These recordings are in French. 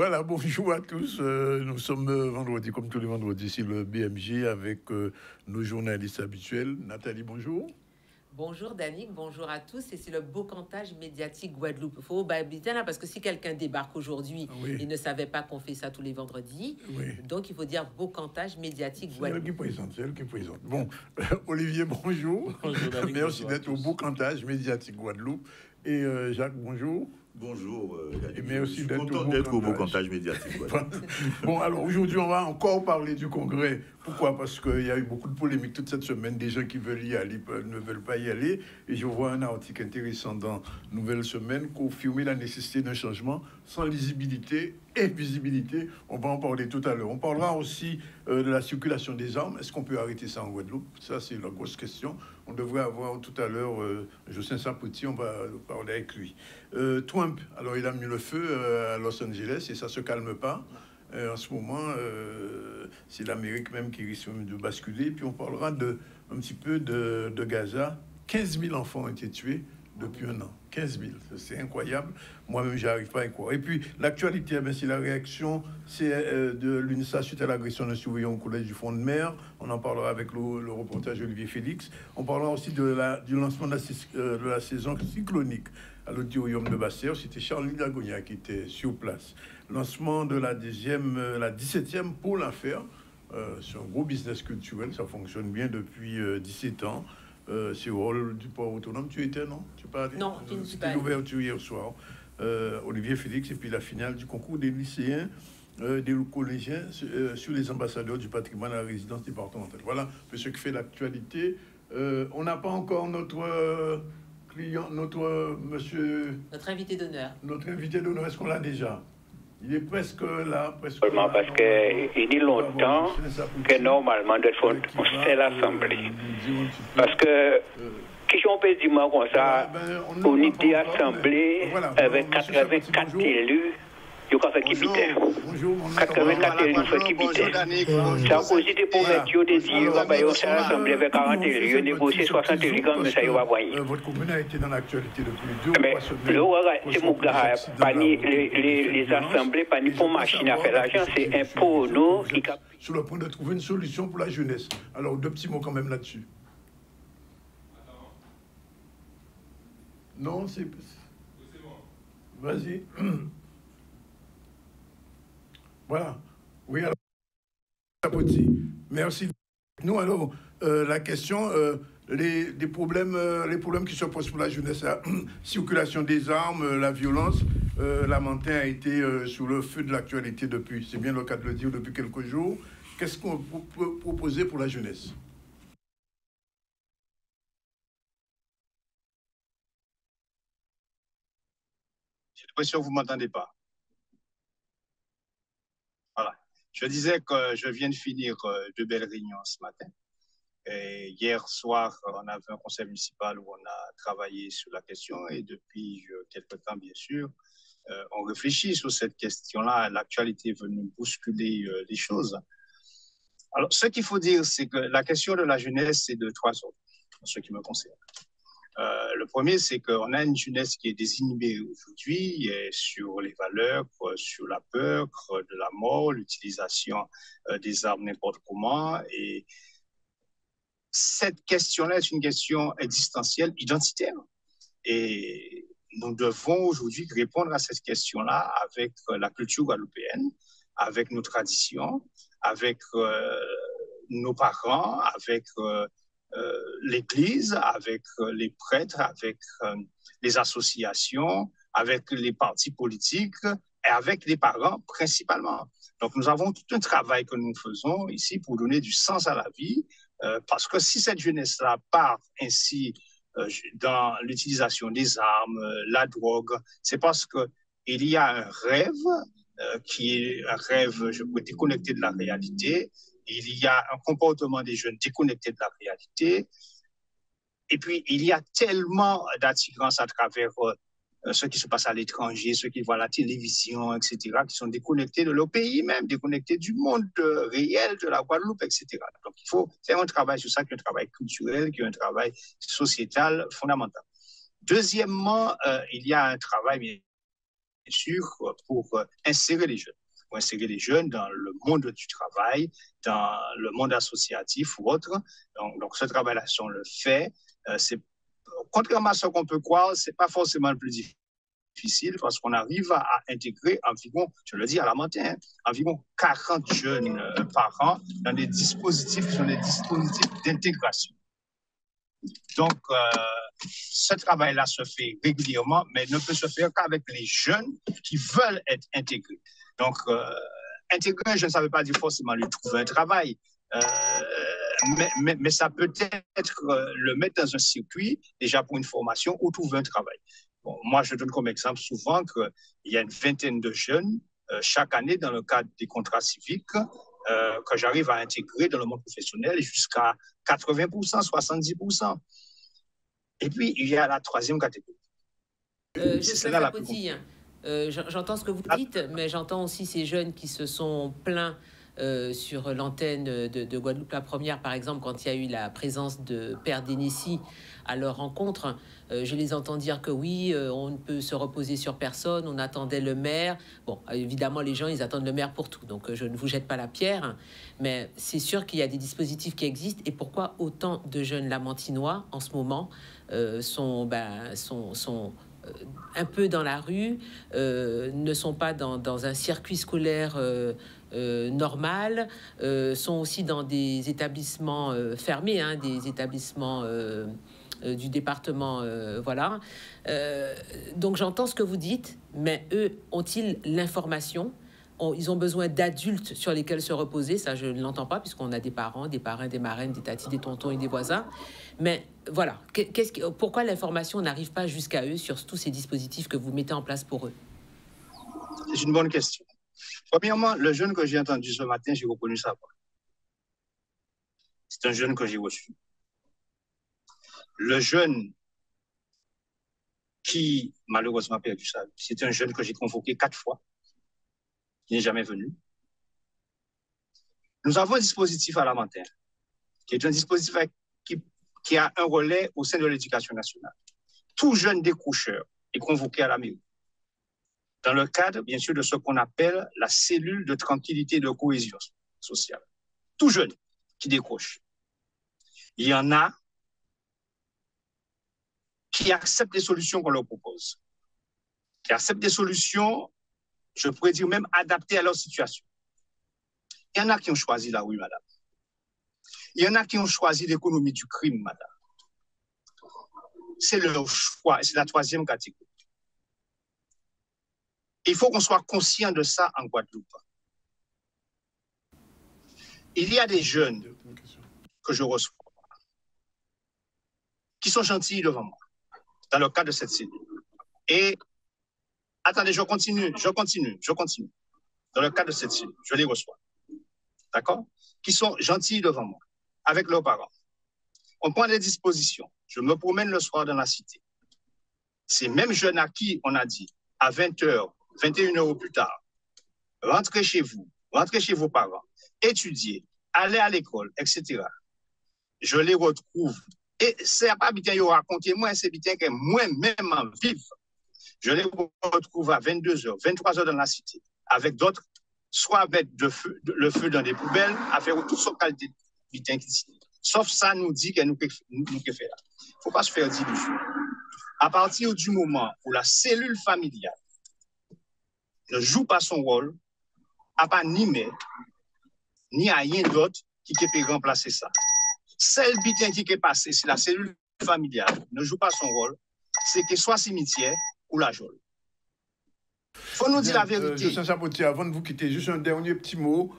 Voilà, bonjour à tous. Nous sommes vendredi, comme tous les vendredis, sur le BMG avec nos journalistes habituels. Nathalie, bonjour. Bonjour Danick, bonjour à tous. Et c'est le beau cantage médiatique Guadeloupe. Il faut bien là parce que si quelqu'un débarque aujourd'hui Oui. et ne savait pas qu'on fait ça tous les vendredis, Oui. donc il faut dire beau cantage médiatique Guadeloupe. C'est elle qui présente. Bon, Olivier, bonjour. Bonjour Danick. Merci d'être au beau cantage médiatique Guadeloupe. Et Jacques, bonjour. Bonjour, mais aussi je suis content d'être au beau cantage médiatique. Bon, alors aujourd'hui, on va encore parler du congrès. Pourquoi? Parce qu'il y a eu beaucoup de polémiques toute cette semaine. Des gens qui veulent y aller ne veulent pas y aller. Et je vois un article intéressant dans Nouvelle Semaine confirmer la nécessité d'un changement sans lisibilité et visibilité. On va en parler tout à l'heure. On parlera aussi de la circulation des armes. Est-ce qu'on peut arrêter ça en Guadeloupe? Ça, c'est la grosse question. On devrait avoir tout à l'heure Jocelyn Sapoti, on va parler avec lui. Trump, alors il a mis le feu à Los Angeles et ça ne se calme pas. En ce moment, c'est l'Amérique même qui risque de basculer. Puis on parlera un petit peu de Gaza. 15 000 enfants ont été tués depuis un an. 15 000, c'est incroyable. Moi-même, je n'arrive pas à y croire. Et puis, l'actualité, c'est la réaction de l'UNISA suite à l'agression d'un surveillant au collège du Front de Mer. On en parlera avec le reportage Olivier Félix. On parlera aussi du lancement de la saison cyclonique à l'auditorium de Basse-Terre. C'était Charles Lagonia qui était sur place. Lancement de la 17e pôle affaires. C'est un gros business culturel. Ça fonctionne bien depuis 17 ans. C'est au rôle du port autonome. Tu étais, non? Tu parlais? Non, tu ne suis pas. C'était l'ouverture hier soir. Olivier Félix, et puis la finale du concours des lycéens, des collégiens sur les ambassadeurs du patrimoine à la résidence départementale. Voilà ce qui fait l'actualité. On n'a pas encore notre client, notre monsieur... Notre invité d'honneur. Notre invité d'honneur, est-ce qu'on l'a déjà? Il est presque là, Seulement parce qu'il dit longtemps que normalement, on fait l'Assemblée. Parce que, qui on peut dire comme ça, on était assemblée avec 84 élus. Il y a fait qui bitait. 84 élus fait qui bitait. Sarkozy était pour mettre des dire, on va faire l'Assemblée avec 40 élus, négocier 60 élus, mais ça y va voyer. Votre commune a été dans l'actualité depuis 2 ou 3 semaines. Mais c'est mon gars, les assemblées, pas ni pour machine à faire l'argent, c'est un pour nous qui... Sur le point de trouver une solution pour la jeunesse. Alors, 2 petits mots quand même là-dessus. Non, c'est bon. Vas-y. Voilà. Oui, alors, merci. Nous, alors, la question, les problèmes qui se posent pour la jeunesse, la circulation des armes, la violence, Lamentin a été sous le feu de l'actualité depuis, c'est bien le cas de le dire, depuis quelques jours. Qu'est-ce qu'on peut proposer pour la jeunesse? J'ai l'impression que vous ne m'entendez pas. Voilà. Je disais que je viens de finir 2 belles réunions ce matin. Et hier soir, on avait un conseil municipal où on a travaillé sur la question et depuis quelques temps, bien sûr, on réfléchit sur cette question-là. L'actualité est venue bousculer les choses. Alors, ce qu'il faut dire, c'est que la question de la jeunesse, c'est de 3 ordres, en ce qui me concerne. Le premier, c'est qu'on a une jeunesse qui est désinhibée aujourd'hui sur les valeurs, sur la peur de la mort, l'utilisation des armes n'importe comment. Et cette question-là est une question existentielle, identitaire. Et nous devons aujourd'hui répondre à cette question-là avec la culture guadeloupéenne, avec nos traditions, avec nos parents, avec... l'Église, avec les prêtres, avec les associations, avec les partis politiques et avec les parents principalement. Donc nous avons tout un travail que nous faisons ici pour donner du sens à la vie, parce que si cette jeunesse-là part ainsi dans l'utilisation des armes, la drogue, c'est parce qu'il y a un rêve qui est un rêve, je peux déconnecter de la réalité. Il y a un comportement des jeunes déconnectés de la réalité. Et puis, il y a tellement d'attirance à travers ce qui se passe à l'étranger, ceux qui voient la télévision, etc., qui sont déconnectés de leur pays même, déconnectés du monde réel, de la Guadeloupe, etc. Donc, il faut faire un travail sur ça, qui est un travail culturel, qui est un travail sociétal fondamental. Deuxièmement, il y a un travail sûr, pour insérer les jeunes. Pour insérer les jeunes dans le monde du travail, dans le monde associatif ou autre. Donc ce travail-là, si on le fait, contrairement à ce qu'on peut croire, ce n'est pas forcément le plus difficile parce qu'on arrive à intégrer environ, je le dis à la matin, environ 40 jeunes par an dans des dispositifs qui sont des dispositifs d'intégration. Donc, ce travail-là se fait régulièrement, mais ne peut se faire qu'avec les jeunes qui veulent être intégrés. Donc, intégrer un jeune, ça ne veut pas dire forcément lui trouver un travail, mais ça peut être le mettre dans un circuit, déjà pour une formation, ou trouver un travail. Bon, moi, je donne comme exemple souvent qu'il y a une vingtaine de jeunes chaque année dans le cadre des contrats civiques que j'arrive à intégrer dans le monde professionnel jusqu'à 80%, 70%. Et puis, il y a la troisième catégorie. C'est là la petite. J'entends ce que vous dites, mais j'entends aussi ces jeunes qui se sont plaints sur l'antenne de Guadeloupe la Première, par exemple, quand il y a eu la présence de Père Dénissi à leur rencontre. Je les entends dire que oui, on ne peut se reposer sur personne, on attendait le maire. Bon, évidemment, les gens, ils attendent le maire pour tout, donc je ne vous jette pas la pierre, mais c'est sûr qu'il y a des dispositifs qui existent. Et pourquoi autant de jeunes lamantinois, en ce moment, sont un peu dans la rue, ne sont pas dans un circuit scolaire normal, sont aussi dans des établissements fermés, hein, des établissements du département, voilà. Donc j'entends ce que vous dites, mais eux, ont-ils l'information? Ils ont besoin d'adultes sur lesquels se reposer. Ça, je ne l'entends pas, puisqu'on a des parents, des parrains, des marraines, des tatis, des tontons et des voisins. Mais voilà, pourquoi l'information n'arrive pas jusqu'à eux sur tous ces dispositifs que vous mettez en place pour eux? C'est une bonne question. Premièrement, le jeune que j'ai entendu ce matin, j'ai reconnu sa voix. C'est un jeune que j'ai reçu. Le jeune qui, malheureusement, a perdu sa vie, c'est un jeune que j'ai convoqué 4 fois, qui n'est jamais venu. Nous avons un dispositif à la Mantin, qui est un dispositif qui a un relais au sein de l'éducation nationale. Tout jeune décrocheur est convoqué à la mairie, dans le cadre, bien sûr, de ce qu'on appelle la cellule de tranquillité et de cohésion sociale. Tout jeune qui décroche. Il y en a qui acceptent les solutions qu'on leur propose, qui acceptent des solutions, je pourrais dire même adaptées à leur situation. Il y en a qui ont choisi la rue, madame. Il y en a qui ont choisi l'économie du crime, madame. C'est leur choix, c'est la troisième catégorie. Il faut qu'on soit conscient de ça en Guadeloupe. Il y a des jeunes que je reçois qui sont gentils devant moi, dans le cadre de cette cellule. Et, attendez, je continue. Dans le cadre de cette cellule, je les reçois. D'accord? Qui sont gentils devant moi, avec leurs parents. On prend des dispositions. Je me promène le soir dans la cité. Ces mêmes jeunes à qui on a dit, à 20h, 21h ou plus tard, rentrez chez vous, rentrez chez vos parents, étudiez, allez à l'école, etc. Je les retrouve. Et c'est pas bien qu'ils raconté moi, c'est bien que moi-même en vive. Je les retrouve à 22h, 23h dans la cité, avec d'autres, soit mettre le feu dans des poubelles, à faire toutes sortes de qualités de bitin qui. Sauf ça nous dit que nous fait là. Il ne faut pas se faire d'illusions. À partir du moment où la cellule familiale ne joue pas son rôle, à pas ni mère, ni à rien d'autre qui peut remplacer ça. Celle bitin qui est passé, si la cellule familiale ne joue pas son rôle, c'est que soit cimetière ou la geôle. Il faut nous dire la vérité. Justin Chapoutier, avant de vous quitter, juste un dernier petit mot.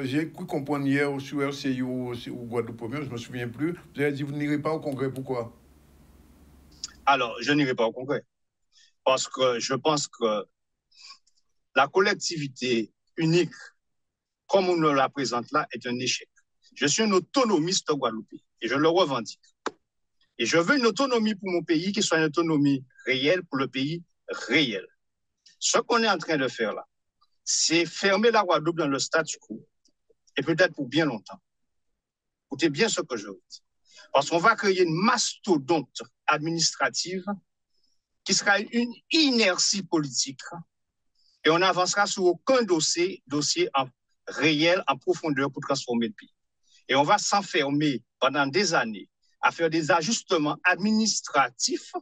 J'ai cru comprendre hier sur RCI ou Guadeloupe Première, je ne me souviens plus. Vous avez dit que vous n'irez pas au Congrès. Pourquoi? Alors, je n'irai pas au Congrès. Parce que je pense que la collectivité unique, comme on nous la présente là, est un échec. Je suis un autonomiste guadeloupéen et je le revendique. Et je veux une autonomie pour mon pays qui soit une autonomie réelle pour le pays réel. Ce qu'on est en train de faire là, c'est fermer la Guadeloupe dans le statu quo, et peut-être pour bien longtemps. Écoutez bien ce que je vous dis. Parce qu'on va créer une mastodonte administrative qui sera une inertie politique et on n'avancera sur aucun dossier réel, en profondeur pour transformer le pays. Et on va s'enfermer pendant des années à faire des ajustements administratifs,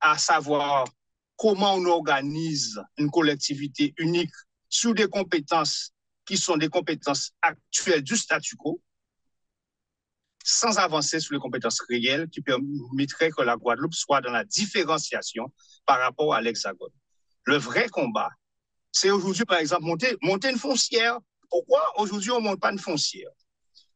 à savoir comment on organise une collectivité unique sur des compétences qui sont des compétences actuelles du statu quo, sans avancer sur les compétences réelles qui permettraient que la Guadeloupe soit dans la différenciation par rapport à l'Hexagone. Le vrai combat, c'est aujourd'hui, par exemple, monter une foncière. Pourquoi aujourd'hui on ne monte pas une foncière?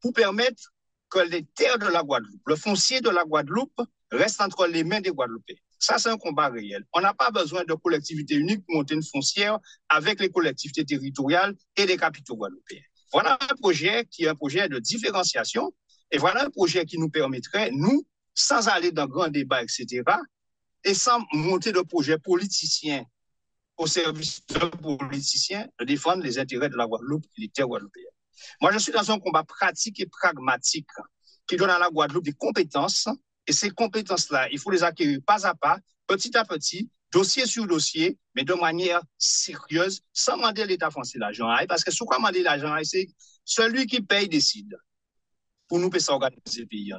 Pour permettre que les terres de la Guadeloupe, le foncier de la Guadeloupe, reste entre les mains des Guadeloupéens. Ça, c'est un combat réel. On n'a pas besoin de collectivité unique pour monter une foncière avec les collectivités territoriales et les capitaux guadeloupéens. Voilà un projet qui est un projet de différenciation et voilà un projet qui nous permettrait, nous, sans aller dans grands débats, etc., et sans monter de projets politiciens au service de politiciens, de défendre les intérêts de la Guadeloupe et des terres guadeloupéennes. Moi, je suis dans un combat pratique et pragmatique qui donne à la Guadeloupe des compétences. Et ces compétences-là, il faut les acquérir pas à pas, petit à petit, dossier sur dossier, mais de manière sérieuse, sans demander à l'État français l'argent. Parce que ce qu'on demande l'argent, c'est celui qui paye décide. Pour nous, ça organiser le pays.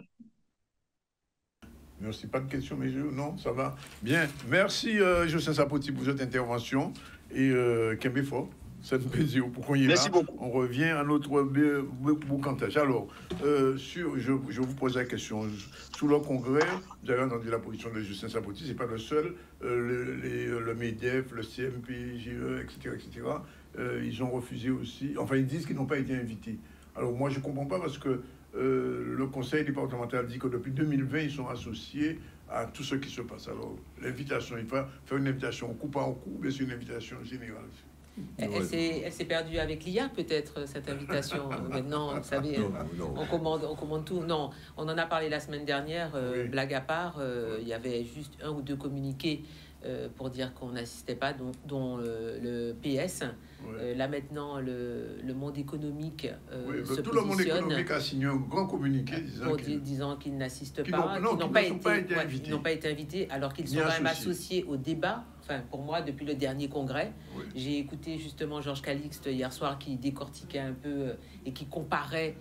Merci, pas de questions, messieurs. Non, ça va. Bien. Merci, Joseph Sapoti, pour cette intervention. Et Kembe Fort. C'est un plaisir pour qu'on y est là. Merci beaucoup. On revient à notre boucantage. Alors, je vous pose la question. Sous le congrès, vous avez entendu la position de Justin Sapoti, c'est pas le seul. Le MEDEF, le CMPGE, etc., ils ont refusé aussi. Enfin, ils disent qu'ils n'ont pas été invités. Alors, moi, je ne comprends pas parce que le conseil départemental dit que depuis 2020, ils sont associés à tout ce qui se passe. Alors, l'invitation, il faut faire une invitation au coup par coup, mais c'est une invitation générale. Elle s'est perdue avec l'IA, peut-être, cette invitation. Maintenant, vous savez, on commande tout. Non, on en a parlé la semaine dernière, oui. Blague à part, il y avait juste un ou deux communiqués pour dire qu'on n'assistait pas, dont le PS. Oui. Là, maintenant, le monde économique se tout le monde économique a signé un grand communiqué disant qu'ils n'assistent pas, qu'ils n'ont pas été invités, alors qu'ils sont quand même associés au débat. Enfin, pour moi, depuis le dernier congrès, oui. J'ai écouté justement Georges Calixte hier soir qui décortiquait un peu et qui comparait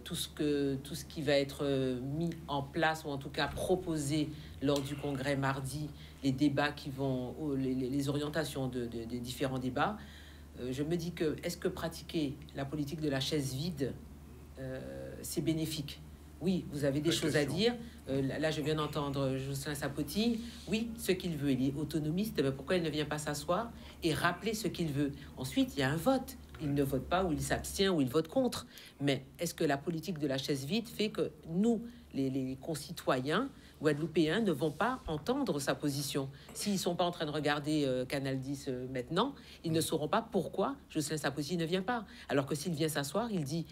tout ce qui va être mis en place ou en tout cas proposé lors du congrès mardi, les débats qui vont, les orientations des différents débats. Je me dis que est-ce que pratiquer la politique de la chaise vide, c'est bénéfique? Oui, vous avez des choses à dire. Là, je viens d'entendre Jocelyn Sapoti. Oui, ce qu'il veut, il est autonomiste. Mais pourquoi il ne vient pas s'asseoir et rappeler ce qu'il veut? Ensuite, il y a un vote. Il ne vote pas ou il s'abstient ou il vote contre. Mais est-ce que la politique de la chaise vide fait que nous, les concitoyens guadeloupéens, ne vont pas entendre sa position? S'ils ne sont pas en train de regarder Canal 10 maintenant, ils ne sauront pas pourquoi Jocelyn Sapoti ne vient pas. Alors que s'il vient s'asseoir, il dit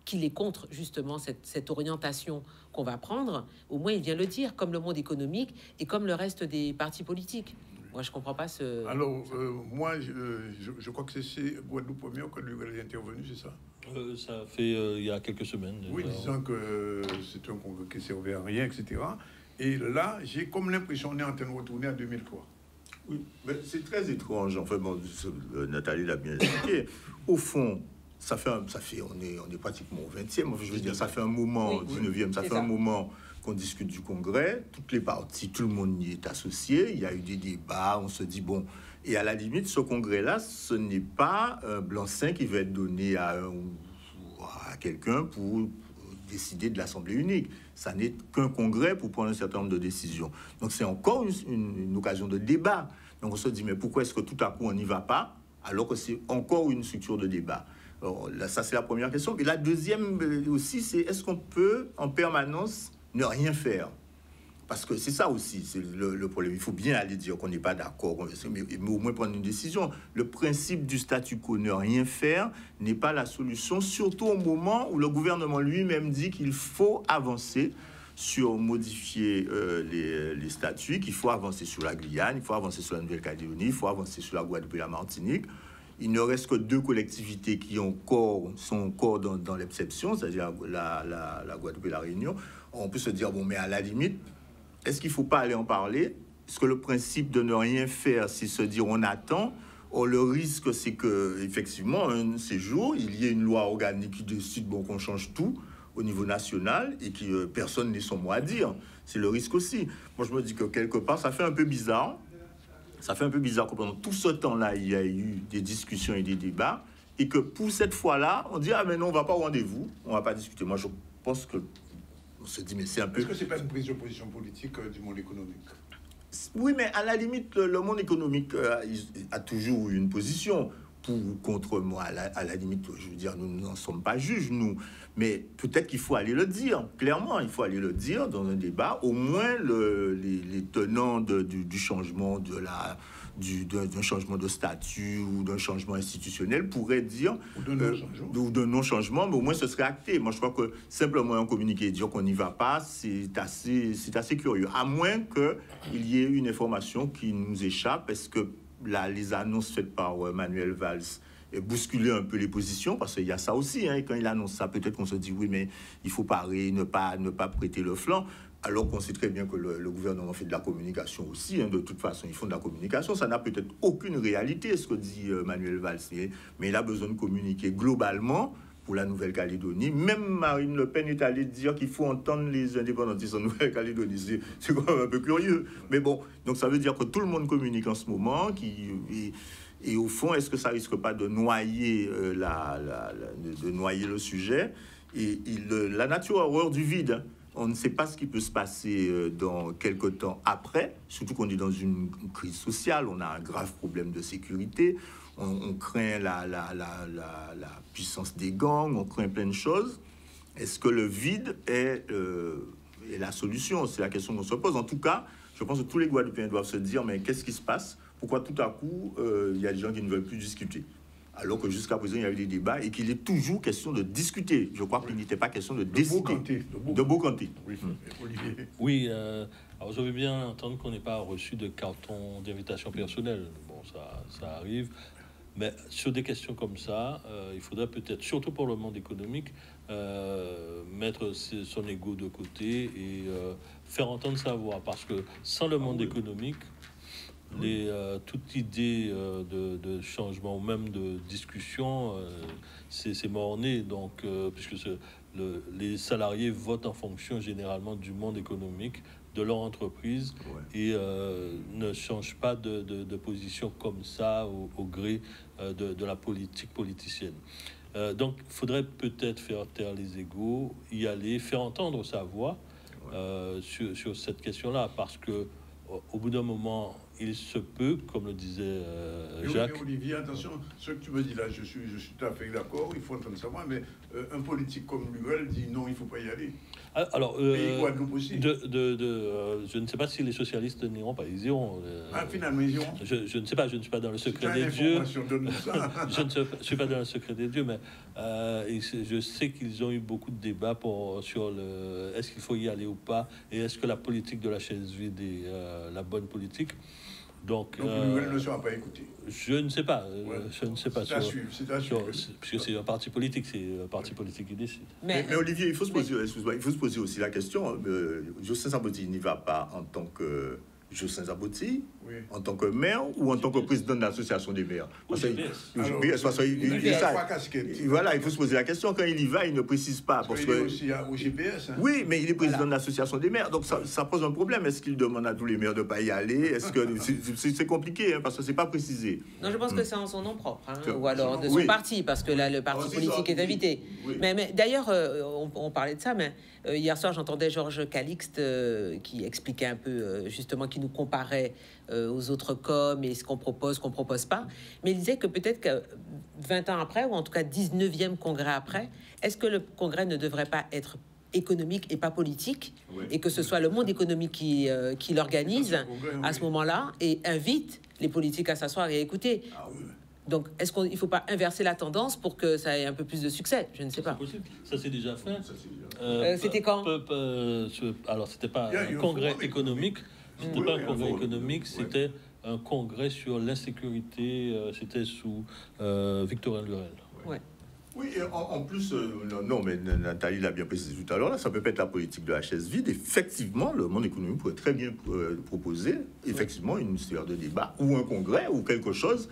qu'il est contre justement cette orientation qu'on va prendre, au moins il vient le dire, comme le monde économique et comme le reste des partis politiques. Moi, je ne comprends pas ce... Alors, moi, je crois que c'est Guadeloupe Première que lui est intervenu, c'est ça? Ça fait il y a quelques semaines. Oui, disant que c'est un congrès qui ne servait à rien, etc. Et là, j'ai comme l'impression qu'on est en train de retourner à 2003. Oui, mais c'est très étrange. Enfin, bon, Nathalie l'a bien expliqué. Au fond, on est pratiquement au 20e. Je veux dire, ça fait un moment, au 19e, ça fait un moment qu'on discute du congrès. Toutes les parties, tout le monde y est associé. Il y a eu des débats. On se dit, bon... Et à la limite, ce congrès-là, ce n'est pas un blanc-seing qui va être donné à quelqu'un pour décider de l'Assemblée unique. Ça n'est qu'un congrès pour prendre un certain nombre de décisions. Donc, c'est encore une occasion de débat. Donc, on se dit, mais pourquoi est-ce que tout à coup, on n'y va pas, alors que c'est encore une structure de débat? Alors, là, ça, c'est la première question. Et la deuxième aussi, c'est est-ce qu'on peut, en permanence, ne rien faire? Parce que c'est ça aussi, c'est le problème. Il faut bien aller dire qu'on n'est pas d'accord, mais au moins prendre une décision. Le principe du statu quo, ne rien faire, n'est pas la solution, surtout au moment où le gouvernement lui-même dit qu'il faut avancer sur modifier les statuts, qu'il faut avancer sur la Guyane, il faut avancer sur la Nouvelle-Calédonie, il faut avancer sur la Guadeloupe et la Martinique. Il ne reste que 2 collectivités qui sont encore dans l'exception, c'est-à-dire la Guadeloupe et la Réunion. On peut se dire, bon, mais à la limite, est-ce qu'il ne faut pas aller en parler? Est-ce que le principe de ne rien faire, c'est se dire on attend, Or, le risque, c'est qu'effectivement, un de ces jours, il y ait une loi organique qui décide qu'on change tout au niveau national et que personne n'ait son mot à dire. C'est le risque aussi. Moi, je me dis que quelque part, ça fait un peu bizarre. Ça fait un peu bizarre que pendant tout ce temps-là, il y a eu des discussions et des débats et que pour cette fois-là, on dit « Ah, mais non, on ne va pas au rendez-vous, on ne va pas discuter. » Moi, je pense que on se dit « Mais c'est un peu... » Est-ce que ce n'est pas une prise de position politique du monde économique? Oui, mais à la limite, le monde économique a toujours eu une position pour ou contre moi. À la limite, je veux dire, nous n'en sommes pas juges, nous. Mais peut-être qu'il faut aller le dire, clairement. Il faut aller le dire dans un débat. Au moins, les tenants du changement d'un changement de statut ou d'un changement institutionnel pourraient dire ou d'un non-changement, mais au moins ce serait acté. Moi, je crois que simplement un communiqué et dire qu'on n'y va pas, c'est assez curieux. À moins qu'il y ait une information qui nous échappe, parce que les annonces faites par Manuel Valls et bousculer un peu les positions, parce qu'il y a ça aussi, hein, quand il annonce ça, peut-être qu'on se dit oui, mais il faut parer, ne pas prêter le flanc, alors qu'on sait très bien que le gouvernement fait de la communication aussi, hein, de toute façon, ils font de la communication, ça n'a peut-être aucune réalité, ce que dit Manuel Valls, mais il a besoin de communiquer globalement pour la Nouvelle-Calédonie. Même Marine Le Pen est allée dire qu'il faut entendre les indépendantistes en Nouvelle-Calédonie. C'est quand même un peu curieux. Mais bon, donc ça veut dire que tout le monde communique en ce moment, et au fond, est-ce que ça risque pas de noyer, de noyer le sujet? Et la nature horreur du vide, hein. On ne sait pas ce qui peut se passer dans quelques temps après, surtout qu'on est dans une crise sociale, on a un grave problème de sécurité, on craint la puissance des gangs, on craint plein de choses. Est-ce que le vide est la solution? C'est la question qu'on se pose. En tout cas, je pense que tous les Guadeloupéens doivent se dire, mais qu'est-ce qui se passe? Pourquoi tout à coup, il y a des gens qui ne veulent plus discuter? Alors que jusqu'à présent, il y a eu des débats et qu'il est toujours question de discuter. Je crois qu'il n'était pas question de décider. De Beaucanté. Oui, Olivier. Oui, alors je veux bien entendre qu'on n'ait pas reçu de carton d'invitation personnelle. Bon, ça arrive. Mais sur des questions comme ça, il faudrait peut-être, surtout pour le monde économique, mettre son ego de côté et faire entendre sa voix. Parce que sans le monde économique, toute idée de changement ou même de discussion, c'est mort-né. Donc, puisque les salariés votent en fonction généralement du monde économique, de leur entreprise, et ne changent pas de position comme ça au gré de la politique politicienne. Donc, il faudrait peut-être faire taire les égos, y aller, faire entendre sa voix sur cette question-là, parce que au bout d'un moment, il se peut, comme le disait Jacques... Mais Olivier, attention, ce que tu me dis là, je suis tout à fait d'accord, il faut entendre ça, mais un politique comme Luguel dit non, il ne faut pas y aller. Alors, je ne sais pas si les socialistes n'iront pas, ils iront. Finalement, ils iront. Je ne sais pas, je ne suis pas dans le secret des dieux. Je ne suis pas dans le secret des dieux, mais je sais qu'ils ont eu beaucoup de débats sur est-ce qu'il faut y aller ou pas, et est-ce que la politique de la chaise vide est la bonne politique. Donc ne sera pas écouté. Je ne sais pas. Je ne sais pas. C'est à suivre. Puisque c'est un parti politique, qui décide. Mais Olivier, il faut se poser aussi la question. Jocelyn Zaboti n'y va pas en tant que Jocelyn Zaboti, en tant que maire ou en tant que président de l'association des maires. Voilà, il faut se poser la question. Quand il y va, il ne précise pas. Parce qu'il est aussi au GPS. Hein. Oui, mais il est président de l'association des maires. Donc ça pose un problème. Est-ce qu'il demande à tous les maires de ne pas y aller? Est-ce que c'est compliqué, hein, parce que c'est pas précisé. Non, je pense que c'est en son nom propre, hein, ou alors de son parti, parce que là, le parti politique est invité. Oui. Mais d'ailleurs, on parlait de ça, mais hier soir, j'entendais Georges Calixte qui expliquait un peu, justement, qui nous comparait aux autres coms et ce qu'on propose pas. Mais il disait que peut-être que 20 ans après, ou en tout cas 19e congrès après, est-ce que le congrès ne devrait pas être économique et pas politique, et que ce soit le monde économique qui l'organise à ce moment-là et invite les politiques à s'asseoir et à écouter. Donc, est-ce qu'il ne faut pas inverser la tendance pour que ça ait un peu plus de succès? Je ne sais pas. Ça, c'est déjà fait. C'était quand? Alors, c'était pas un congrès économique. C'était pas un congrès économique, c'était un congrès sur l'insécurité. C'était sous Victorien Lurel. Oui, et en plus, non, mais Nathalie l'a bien précisé tout à l'heure, là, ça peut pas être la politique de la chaise vide. Effectivement, le monde économique pourrait très bien proposer, effectivement, une série de débats ou un congrès ou quelque chose.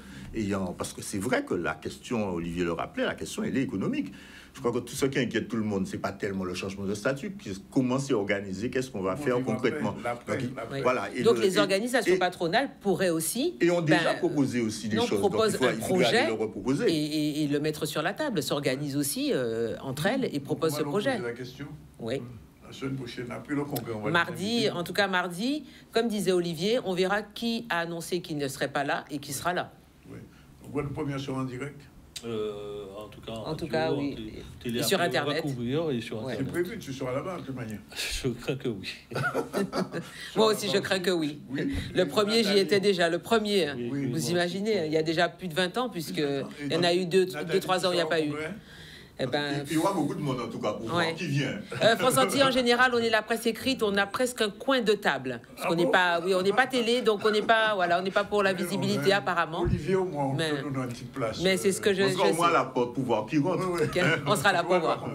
Parce que c'est vrai que la question, Olivier le rappelait, la question, elle est économique. Je crois que tout ce qui inquiète tout le monde, c'est pas tellement le changement de statut, comment c'est organisé, qu'est-ce qu'on va faire concrètement. Voilà. Donc les organisations patronales pourraient aussi... Et ont déjà proposé aussi des choses. Proposent un projet et le mettre sur la table, s'organisent aussi entre elles et proposent ce projet. La question. Oui. La semaine prochaine, après le congrès, on va mardi, en tout cas mardi, comme disait Olivier, on verra qui a annoncé qu'il ne serait pas là et qui sera là. Oui. Donc, votre première sur en direct. En tout cas, oui. Et sur Internet. C'est prévu que tu seras là-bas, de toute manière. Je crains que oui. Moi aussi, je crains que oui. Le premier, j'y étais déjà. Le premier, vous imaginez, il y a déjà plus de 20 ans, puisqu'il y en a eu 2-3 ans, il n'y a pas eu. Il y aura beaucoup de monde en tout cas pour voir qui vient. France Antilles en général, on est la presse écrite, on a presque un coin de table. Parce qu'on n'est pas, on n'est pas télé, donc on n'est pas, on n'est pas pour la visibilité apparemment. Olivier au moins, on peut donner une petite place. Mais c'est ce que je. On sera au moins là pour voir qui rentre. On sera là pour voir.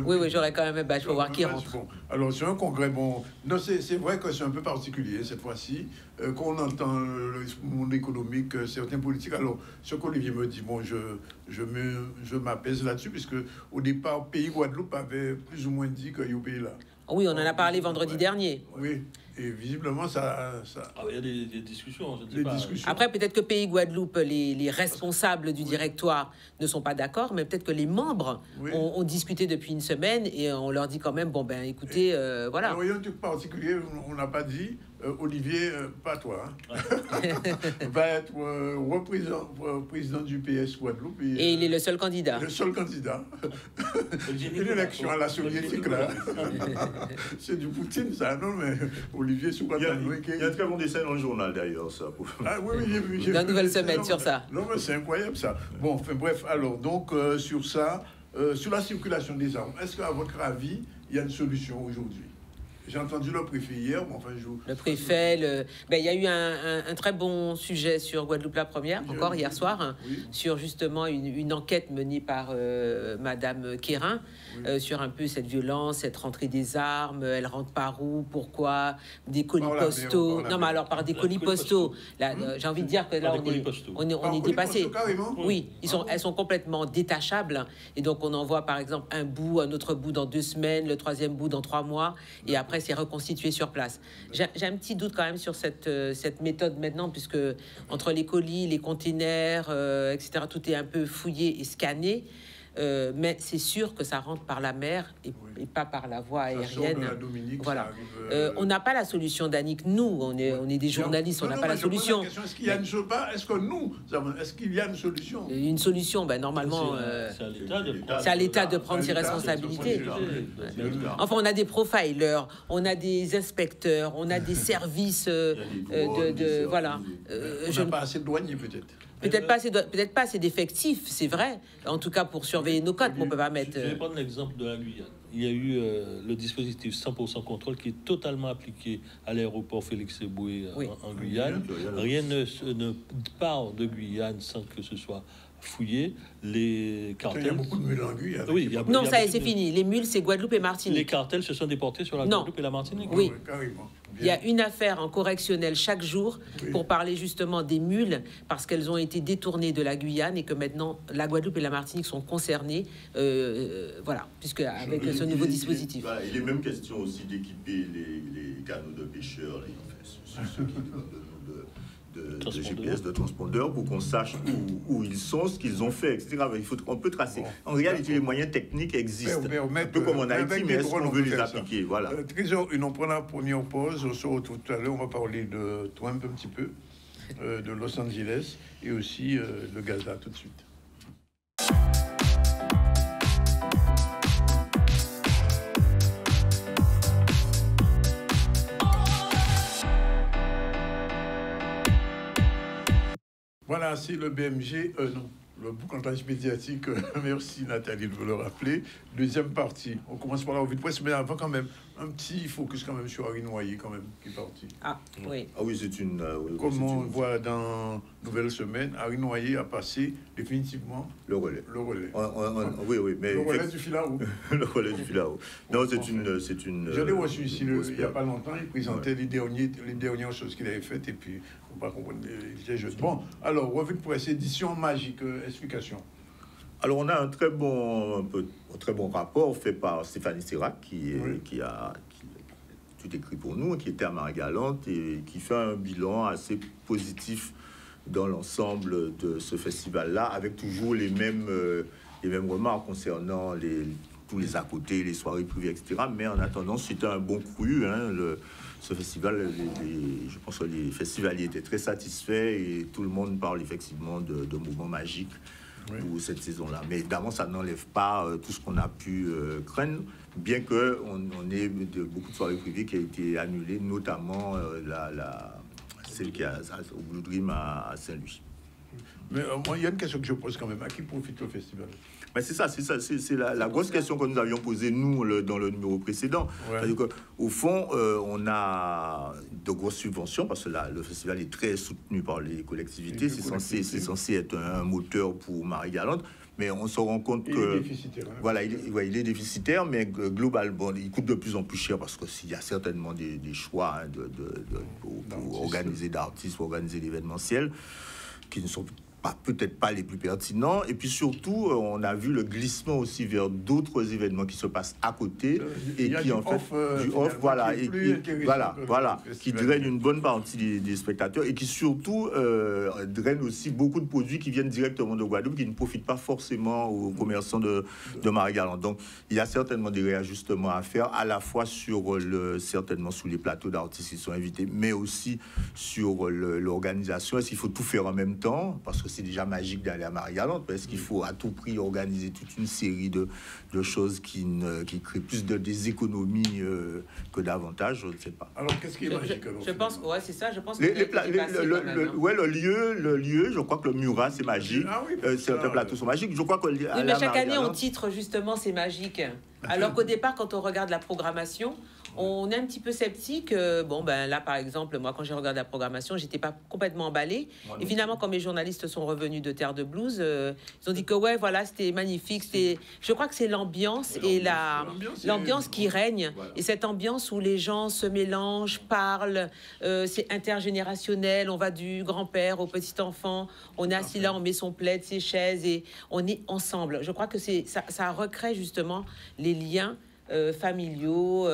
Oui, j'aurai quand même un badge pour voir qui rentre. Alors sur un congrès, bon, non, c'est vrai que c'est un peu particulier cette fois-ci. Quand on entend le monde économique, certains politiques. Alors, ce qu'Olivier me dit, bon, je m'apaise là-dessus, puisque au départ, Pays Guadeloupe avait plus ou moins dit qu'il y a pays là. Oui, on en a parlé vendredi dernier. Oui, et visiblement, ça... il y a des discussions, je ne sais pas. Après, peut-être que Pays Guadeloupe, les responsables du directoire ne sont pas d'accord, mais peut-être que les membres ont discuté depuis une semaine et on leur dit quand même, bon, ben, écoutez, voilà. Alors, il y a un truc particulier, on n'a pas dit... Olivier, pas toi, va être président du PS Guadeloupe. Et il est le seul candidat. Le seul candidat. Une élection à la soviétique, là. C'est du Poutine, ça, non, mais Olivier, c'est quoi? Il y a un très bon dessin dans le journal, d'ailleurs, ça. Ah oui, j'ai vu. La nouvelle semaine sur ça. Non, mais c'est incroyable, ça. Bon, enfin, bref, alors, donc, sur ça, sur la circulation des armes, est-ce qu'à votre avis, il y a une solution aujourd'hui? J'ai entendu le préfet hier, mais enfin, le préfet, il y a eu un très bon sujet sur Guadeloupe la Première, encore hier soir, sur justement une enquête menée par Madame Quérin, sur un peu cette violence, cette rentrée des armes, elle rentre par où, pourquoi, des colis postaux. Non, mais alors par des colis postaux, j'ai envie de dire que là, on est dépassé. Oui, elles sont complètement détachables, et donc on envoie par exemple un autre bout dans 2 semaines, le 3e bout dans 3 mois, et après c'est reconstitué sur place. J'ai un petit doute quand même sur cette méthode maintenant, puisque entre les colis, les containers, etc., tout est un peu fouillé et scanné. Mais c'est sûr que ça rentre par la mer et pas par la voie aérienne. Voilà. On n'a pas la solution, Danick. Nous, on est des journalistes, on n'a pas la solution. Est-ce qu'il y a une solution? Est-ce qu'il y a une solution? Une solution, normalement, c'est à l'État de prendre ses responsabilités. Enfin, on a des profilers, on a des inspecteurs, on a des services voilà. On n'a pas assez de douaniers, peut-être. Peut-être pas assez d'effectifs, c'est vrai. En tout cas, pour surveiller nos côtes, on peut pas mettre... Je vais prendre l'exemple de la Guyane. Il y a eu le dispositif 100% contrôle qui est totalement appliqué à l'aéroport Félix-Éboué en Guyane. Rien ne part de Guyane sans que ce soit fouillé. Les cartels... Il y a beaucoup de mules en Guyane. Oui, non, ça c'est fini. Les mules, c'est Guadeloupe et Martinique. Les cartels se sont déportés sur la Guadeloupe et la Martinique. Oui, carrément. Il y a une affaire en correctionnel chaque jour pour parler justement des mules, parce qu'elles ont été détournées de la Guyane et que maintenant la Guadeloupe et la Martinique sont concernées, voilà, puisque avec ce nouveau dispositif. Il est même question aussi d'équiper les canaux de pêcheurs, ceux qui de GPS, de transpondeurs, pour qu'on sache où ils sont, ce qu'ils ont fait, etc. On peut tracer. En réalité, les moyens techniques existent, un peu comme en Haïti, mais est-ce qu'on veut les appliquer? Voilà. Trésor, on prend la première pause. On se retrouve tout à l'heure. On va parler de Trump un petit peu, de Los Angeles et aussi de Gaza tout de suite. Voilà, c'est le BMG, le boucantage médiatique. Merci Nathalie de me le rappeler. Deuxième partie. On commence par la revue de presse, mais avant quand même, un petit focus quand même sur Harry Noyer, quand même, qui est parti. Ah, oui. Ah oui, c'est une... Comme on voit dans Nouvelle Semaine, Harry Noyer a passé définitivement le relais. Oui, mais... Le relais du Filao. Le relais du Filao. Non, c'est une... Je l'ai reçu ici il n'y a pas longtemps, il présentait les dernières choses qu'il avait faites, et puis, on ne va pas comprendre, il était juste. Bon, alors, revue de presse, édition magique, explication. Alors, on a un très bon rapport fait par Stéphanie Serac, qui a tout écrit pour nous, qui était à Marie-Galante et qui fait un bilan assez positif dans l'ensemble de ce festival-là, avec toujours les mêmes remarques concernant tous les à côté, les soirées privées, etc. Mais en attendant, c'était un bon cru. Ce festival, je pense que les festivaliers étaient très satisfaits et tout le monde parle effectivement de moments magiques. Pour cette saison-là. Mais évidemment, ça n'enlève pas tout ce qu'on a pu craindre, bien qu'on ait beaucoup de soirées privées qui ont été annulées, notamment celle qui est au Blue Dream à Saint-Louis. Mais moi, il y a une question que je pose quand même. À qui profite le festival? Mais c'est la grosse question que nous avions posée, nous, dans le numéro précédent. C'est-à-dire qu'au fond, on a de grosses subventions, parce que le festival est très soutenu par les collectivités. C'est censé être un moteur pour Marie-Galante. Mais on se rend compte que... Il est déficitaire. Voilà, il est déficitaire, mais globalement, il coûte de plus en plus cher, parce qu'il y a certainement des choix pour organiser d'artistes, pour organiser l'événementiel, qui ne sont peut-être pas les plus pertinents, et puis surtout on a vu le glissement aussi vers d'autres événements qui se passent à côté et qui en fait du off, voilà, qui draine une bonne partie des spectateurs et qui surtout draine aussi beaucoup de produits qui viennent directement de Guadeloupe, qui ne profitent pas forcément aux commerçants de Marie-Galante. Donc il y a certainement des réajustements à faire, à la fois certainement sur les plateaux d'artistes qui sont invités, mais aussi sur l'organisation. Est-ce qu'il faut tout faire en même temps? Parce que c'est déjà magique d'aller à Marie-Galante, parce qu'il faut à tout prix organiser toute une série de choses qui créent plus des économies que d'avantages, je ne sais pas. Alors, qu'est-ce qui est magique? Je pense, c'est ça, je pense que le lieu, je crois que le Murat, c'est magique. Ah oui, certains plateaux sont magiques. Je crois que mais chaque année, on titre justement c'est magique. Alors qu'au départ, quand on regarde la programmation, on est un petit peu sceptique. Là, par exemple, moi, quand j'ai regardé la programmation, j'étais pas complètement emballée. Et finalement, quand mes journalistes sont revenus de Terre de Blues, ils ont dit que c'était magnifique. Je crois que c'est l'ambiance et l'ambiance qui règne. Voilà. Et cette ambiance où les gens se mélangent, parlent, c'est intergénérationnel. On va du grand-père au petit-enfant. On est assis là, on met son plaid, ses chaises et on est ensemble. Je crois que ça recrée justement les liens familiaux,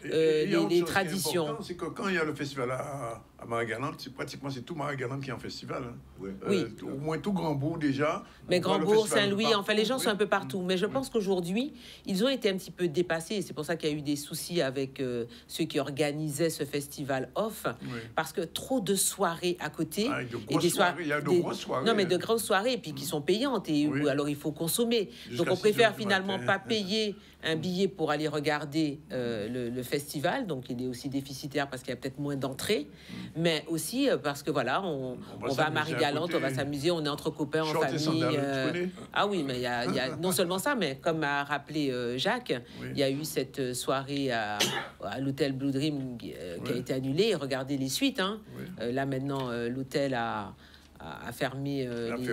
les traditions. C'est que quand il y a le festival à Marie-Galante, c'est tout Marie-Galante qui est en festival. Oui. Au moins tout Grand-Bourg déjà. Mais Grand-Bourg, Saint-Louis, les gens sont un peu partout. Mais je pense qu'aujourd'hui, ils ont été un petit peu dépassés. Et c'est pour ça qu'il y a eu des soucis avec ceux qui organisaient ce festival off. Parce que trop de soirées à côté. Il y a de grosses soirées. Non, mais de grosses soirées, et puis qui sont payantes. Et où alors il faut consommer. Donc on préfère finalement pas payer un billet pour aller regarder le festival. Donc il est aussi déficitaire parce qu'il y a peut-être moins d'entrées. Mais aussi parce que on va à Marie-Galante, on va s'amuser, on est entre copains, en famille. Ah oui, mais il y a non seulement ça, mais comme a rappelé Jacques, il y a eu cette soirée à l'hôtel Blue Dream qui a été annulée. Et regardez les suites. Là maintenant, l'hôtel a fermé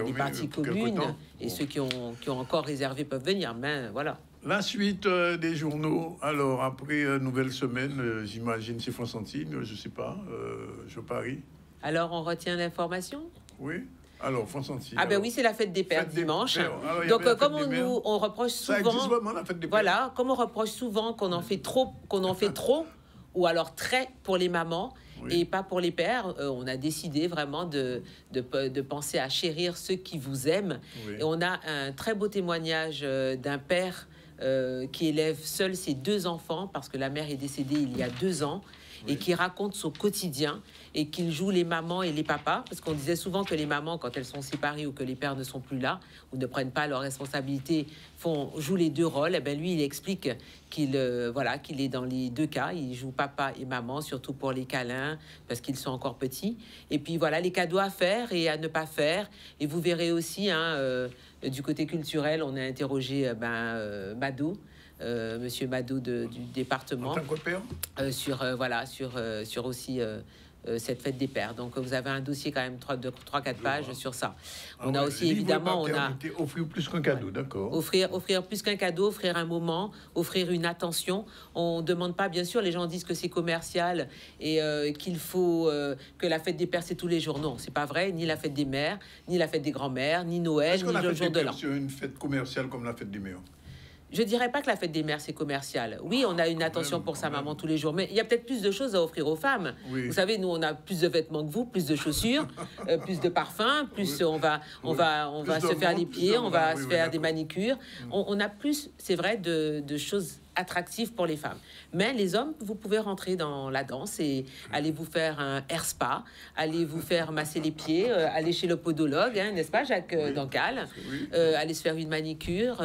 les parties communes et ceux qui ont encore réservé peuvent venir. Mais voilà. La suite des journaux. Alors, après Nouvelle Semaine, j'imagine c'est Fonsantine, je ne sais pas, je parie. Alors, on retient l'information? Oui. Alors, Fonsantine. Ah ben oui, c'est la fête des pères dimanche. Donc, comme on reproche souvent... Ça existe vraiment, la fête des pères. Voilà, comme on reproche souvent qu'on en fait trop, ou alors très pour les mamans, et pas pour les pères, on a décidé vraiment de penser à chérir ceux qui vous aiment. Et on a un très beau témoignage d'un père qui élève seul ses 2 enfants parce que la mère est décédée il y a 2 ans et qui raconte son quotidien et qu'il joue les mamans et les papas parce qu'on disait souvent que les mamans, quand elles sont séparées ou que les pères ne sont plus là ou ne prennent pas leurs responsabilités, jouent les 2 rôles. Et ben lui, il explique qu'il est dans les 2 cas. Il joue papa et maman, surtout pour les câlins parce qu'ils sont encore petits. Et puis voilà, les cadeaux à faire et à ne pas faire. Et vous verrez aussi du côté culturel, on a interrogé Mado Monsieur Mado du département. En tant que père sur aussi cette fête des pères. Donc vous avez un dossier quand même 3-4 pages sur ça. On a aussi évidemment offrir plus qu'un cadeau, d'accord. Offrir plus qu'un cadeau, offrir un moment, offrir une attention. On demande pas, bien sûr, les gens disent que c'est commercial et qu'il faut que la fête des pères c'est tous les jours. Non, c'est pas vrai. Ni la fête des mères, ni la fête des grands-mères, ni Noël, ni le jour de l'an. C'est une fête commerciale comme la fête des mères. Je dirais pas que la fête des mères, c'est commercial. Oui, on a une attention pour sa maman tous les jours, mais il y a peut-être plus de choses à offrir aux femmes. Oui. Vous savez, nous, on a plus de vêtements que vous, plus de chaussures, plus de parfums, plus on va se faire les pieds, on va se faire des manicures. On a plus, c'est vrai, de choses attractives pour les femmes. Mais les hommes, vous pouvez rentrer dans la danse et aller vous faire un hair spa, aller vous faire masser les pieds, aller chez le podologue, hein, n'est-ce pas, Jacques Dancal, aller se faire une manicure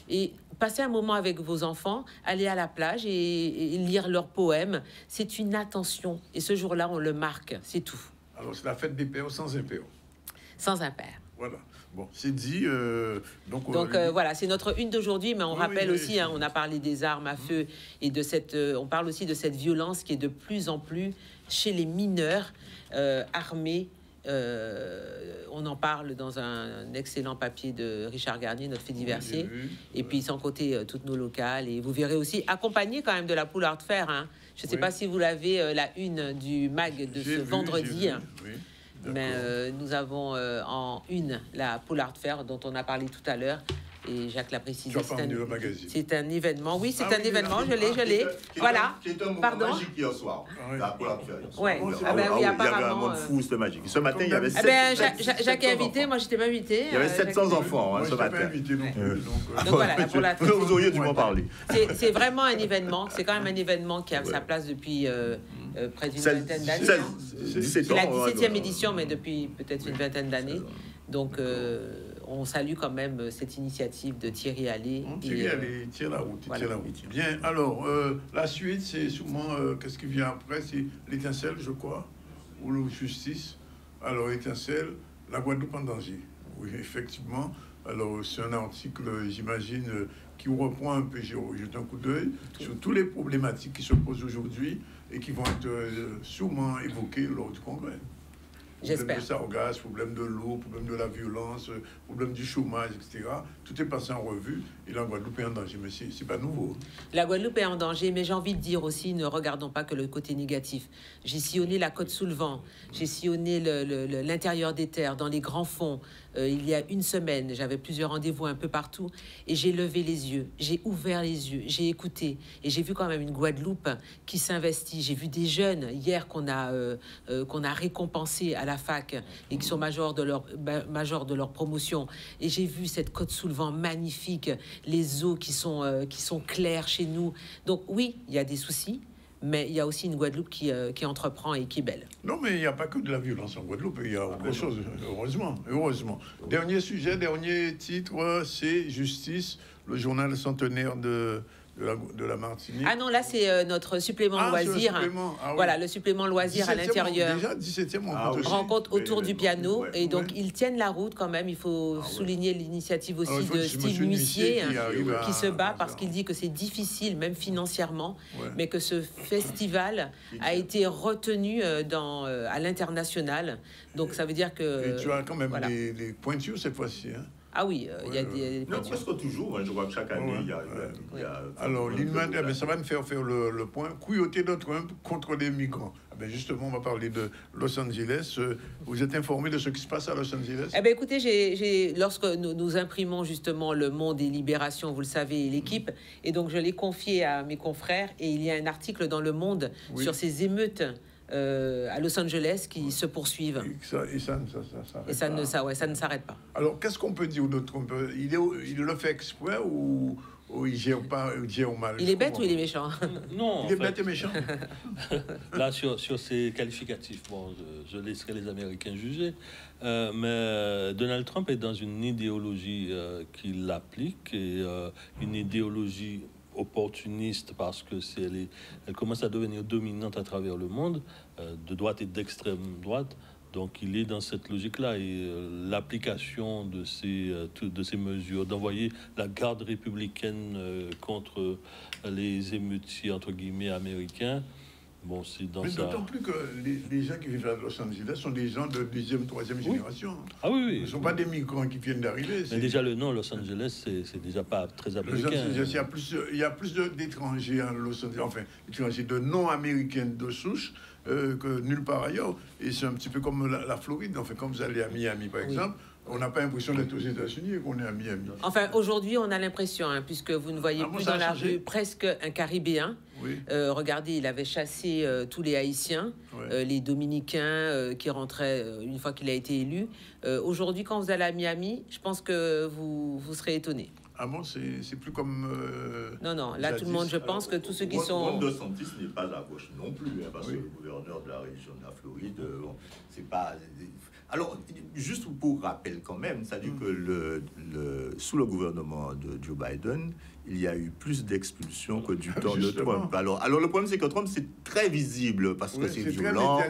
et passer un moment avec vos enfants, aller à la plage et lire leurs poèmes. C'est une attention. Et ce jour-là, on le marque. C'est tout. Alors, c'est la fête des pères sans impair. Sans impair. Voilà. Bon, c'est dit. Donc voilà, c'est notre une d'aujourd'hui, mais on rappelle aussi, hein, on a parlé des armes à feu et de cette. On parle aussi de cette violence qui est de plus en plus chez les mineurs armés. On en parle dans un excellent papier de Richard Garnier, notre fait diversier, et puis sans compter toutes nos locales. Et vous verrez aussi, accompagné quand même de la poule art fer. Hein. Je ne sais pas si vous l'avez, la une du mag de ce vendredi. Mais nous avons en une la poule art fer dont on a parlé tout à l'heure. Et Jacques l'a précisé, c'est un événement. Oui, c'est un événement, je l'ai. Voilà. Pardon. Magique hier soir. Ouais. Il y avait un monde fou, c'était magique. Ce matin, il y avait Jacques est invité, moi j'étais pas invité. Il y avait 700 enfants ce matin. Donc voilà, pour la vous auriez dû m'en parler. C'est vraiment un événement. C'est quand même un événement qui a sa place depuis près d'une vingtaine d'années. C'est la 17e édition, mais depuis peut-être une vingtaine d'années. Donc on salue quand même cette initiative de Thierry Allais. Thierry Allais, tire la route, voilà. Tire la route. Bien, alors, la suite, c'est souvent, qu'est-ce qui vient après? C'est l'étincelle, je crois, ou la justice. Alors, étincelle, la Guadeloupe en danger. Oui, effectivement. Alors, c'est un article, j'imagine, qui reprend un peu, j'ai jeté un coup d'œil, sur toutes les problématiques qui se posent aujourd'hui et qui vont être sûrement évoquées lors du congrès. Problème de sargasses, problème de l'eau, problème de la violence, problème du chômage, etc. Tout est passé en revue et la Guadeloupe est en danger. Mais c'est pas nouveau. La Guadeloupe est en danger, mais j'ai envie de dire aussi, ne regardons pas que le côté négatif. J'ai sillonné la côte sous le vent, j'ai sillonné l'intérieur des terres, dans les grands fonds. Il y a une semaine, j'avais plusieurs rendez-vous un peu partout et j'ai levé les yeux, j'ai ouvert les yeux, j'ai écouté et j'ai vu quand même une Guadeloupe qui s'investit. J'ai vu des jeunes hier qu'on a récompensés à la fac et qui sont majors de leur promotion. Et j'ai vu cette côte sous le vent magnifique, les eaux qui sont claires chez nous. Donc oui, il y a des soucis. Mais il y a aussi une Guadeloupe qui entreprend et qui est belle. Non, mais il n'y a pas que de la violence en Guadeloupe. Il y a autre chose, heureusement. Dernier sujet, dernier titre, c'est Justice, le journal centenaire de la Martinique. Ah non, là, c'est notre supplément loisir. Voilà, le supplément loisir à l'intérieur. Déjà, 17e rencontre autour du piano. Et donc, ils tiennent la route quand même. Il faut souligner l'initiative aussi de Steve Muissier qui se bat parce qu'il dit que c'est difficile, même financièrement, mais que ce festival a été retenu à l'international. Donc, ça veut dire que... Et tu as quand même les pointures cette fois-ci, hein. Ah oui, il y a des... Non, presque toujours. Je vois que chaque année, il y a... Alors, ça va me faire le point. Cruauté de Trump contre les migrants. Justement, on va parler de Los Angeles. Vous êtes informé de ce qui se passe à Los Angeles? Écoutez, lorsque nous imprimons justement Le Monde et Libération, vous le savez, l'équipe, et donc je l'ai confié à mes confrères, et il y a un article dans Le Monde sur ces émeutes à Los Angeles qui se poursuivent. Et ça ne s'arrête pas. Alors, qu'est-ce qu'on peut dire de Trump? Il le fait exprès ou il gère mal? Il est bête ou il est méchant? Non. Il est bête et méchant. Là, sur ces qualificatifs, je laisserai les Américains juger. Mais Donald Trump est dans une idéologie qu'il applique, et une idéologie opportuniste parce que elle commence à devenir dominante à travers le monde, de droite et d'extrême droite. Donc il est dans cette logique-là et l'application de ces mesures, d'envoyer la garde républicaine contre les émeutiers entre guillemets américains. Bon, c'est dans ça. D'autant plus que les gens qui vivent à Los Angeles sont des gens de deuxième, troisième génération. Ah oui, oui. Ce ne sont pas des migrants qui viennent d'arriver. Mais déjà le nom Los Angeles, c'est déjà pas très américain. Il y a plus d'étrangers à Los Angeles, enfin, d'étrangers de non-américains de souche que nulle part ailleurs. Et c'est un petit peu comme la Floride. Enfin, quand vous allez à Miami, par exemple, on n'a pas l'impression d'être aux États-Unis et qu'on est à Miami. Enfin, aujourd'hui, on a l'impression, puisque vous ne voyez plus dans la rue presque un Caribéen. Oui. Regardez, il avait chassé tous les Haïtiens, les Dominicains qui rentraient une fois qu'il a été élu. Aujourd'hui, quand vous allez à Miami, je pense que vous serez étonnés. Ah bon, c'est plus comme... non, là, tout le monde, je pense que tous ceux qui sont... Ron DeSantis n'est pas à gauche non plus, parce que le gouverneur de la région de la Floride, c'est pas... Alors, juste pour rappel quand même, c'est-à-dire que sous le gouvernement de Joe Biden, il y a eu plus d'expulsions que du temps de Trump. Alors le problème, c'est que Trump, c'est très visible parce que c'est violent.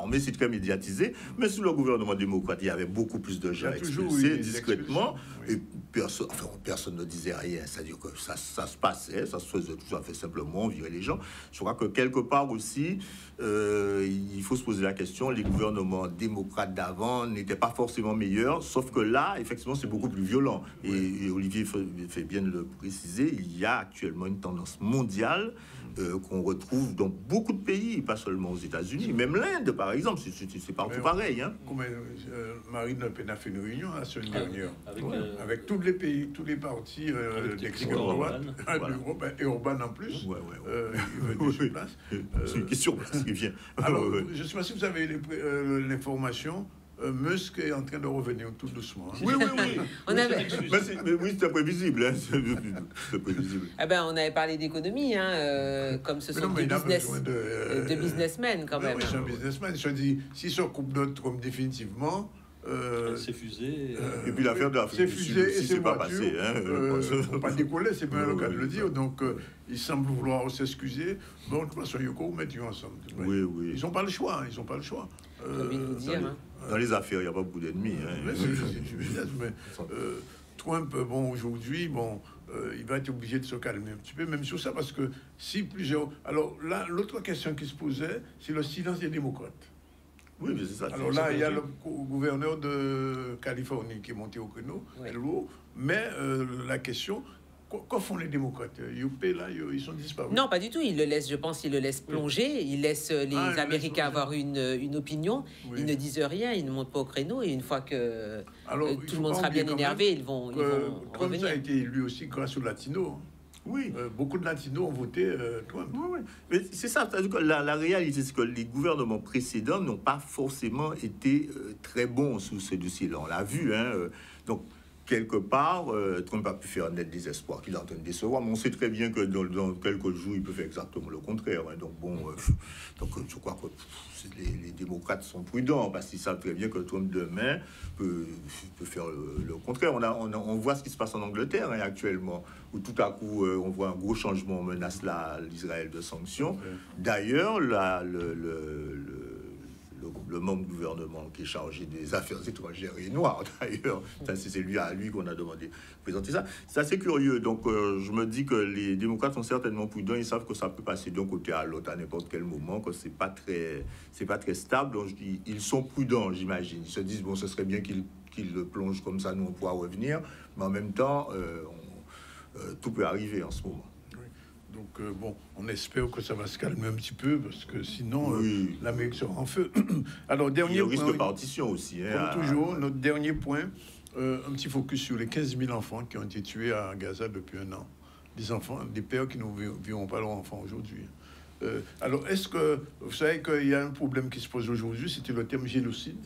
Mais c'est très médiatisé. Mais sous le gouvernement démocrate, il y avait beaucoup plus de gens expulsés discrètement. Et personne ne disait rien. C'est-à-dire que ça se passait, ça se faisait tout à fait simplement, on virait les gens. Je crois que quelque part aussi, il faut se poser la question, les gouvernements démocrates d'avant n'étaient pas forcément meilleurs, sauf que là, effectivement, c'est beaucoup plus violent. Et Olivier fait bien de le préciser, il y a actuellement une tendance mondiale qu'on retrouve dans beaucoup de pays, pas seulement aux États-Unis, même l'Inde, par exemple, c'est partout pareil. Hein. Comme Marine Le Pen a fait une réunion la semaine dernière, avec tous les pays, tous les partis d'extrême droite, et Orban en plus, il veut sur place. C'est une question qui vient. Alors, je ne sais pas si vous avez l'information. Musk est en train de revenir tout doucement. Hein. Oui. Mais c'était prévisible. Hein. C'est prévisible. On avait parlé d'économie, comme ce sont des businessmen quand même. Oui, c'est un businessman. Je dis, si se coupe de Trump définitivement... c'est fusé. Et puis l'affaire de l'Afrique du Sud, si c'est pas passé. Faut pas décoller, c'est pas le cas de le dire. Donc, il semble vouloir s'excuser. Bon, de toute façon, Yoko, vous mettez ensemble. Oui. Ils n'ont pas le choix. Dans les affaires, il n'y a pas beaucoup d'ennemis. Trump, aujourd'hui, il va être obligé de se calmer un petit peu, même sur ça, parce que si plusieurs... Alors là, l'autre question qui se posait, c'est le silence des démocrates. Oui, mais c'est ça. Alors là, il y a le gouverneur de Californie qui est monté au créneau, mais la question... Qu'en font les démocrates? Ils sont disparus. Non, pas du tout. Ils le laissent plonger. Ils laissent les Américains avoir une opinion. Oui. Ils ne disent rien, ils ne montent pas au créneau. Et une fois que tout le monde sera bien énervé, ils vont Trump revenir. A été élu aussi grâce aux Latinos. Oui. Beaucoup de Latinos ont voté Trump. Oui. Mais c'est ça. C'est-à-dire que la réalité, c'est que les gouvernements précédents n'ont pas forcément été très bons sous ce dossier-là. On l'a vu. Donc, quelque part, Trump a pu faire un net désespoir qu'il est en train de décevoir, mais on sait très bien que dans quelques jours, il peut faire exactement le contraire. Hein. Donc, je crois que les démocrates sont prudents parce qu'ils savent très bien que Trump demain peut faire le contraire. On voit ce qui se passe en Angleterre actuellement, où tout à coup, on voit un gros changement, on menace l'Israël de sanctions. D'ailleurs, le membre du gouvernement qui est chargé des affaires étrangères est noir, d'ailleurs. C'est à lui qu'on a demandé de présenter ça. C'est assez curieux. Donc, je me dis que les démocrates sont certainement prudents. Ils savent que ça peut passer d'un côté à l'autre à n'importe quel moment, que c'est pas très stable. Donc, je dis, ils sont prudents, j'imagine. Ils se disent, ce serait bien qu'ils le plongent comme ça, nous, on pourra revenir. Mais en même temps, tout peut arriver en ce moment. Donc, on espère que ça va se calmer un petit peu, parce que sinon, l'Amérique sera en feu. Alors, dernier point... Il y a risque de partition aussi. Comme toujours, notre dernier point, un petit focus sur les 15 000 enfants qui ont été tués à Gaza depuis un an. Des pères qui ne verront pas leurs enfants aujourd'hui. Alors, est-ce que... Vous savez qu'il y a un problème qui se pose aujourd'hui, c'était le terme génocide,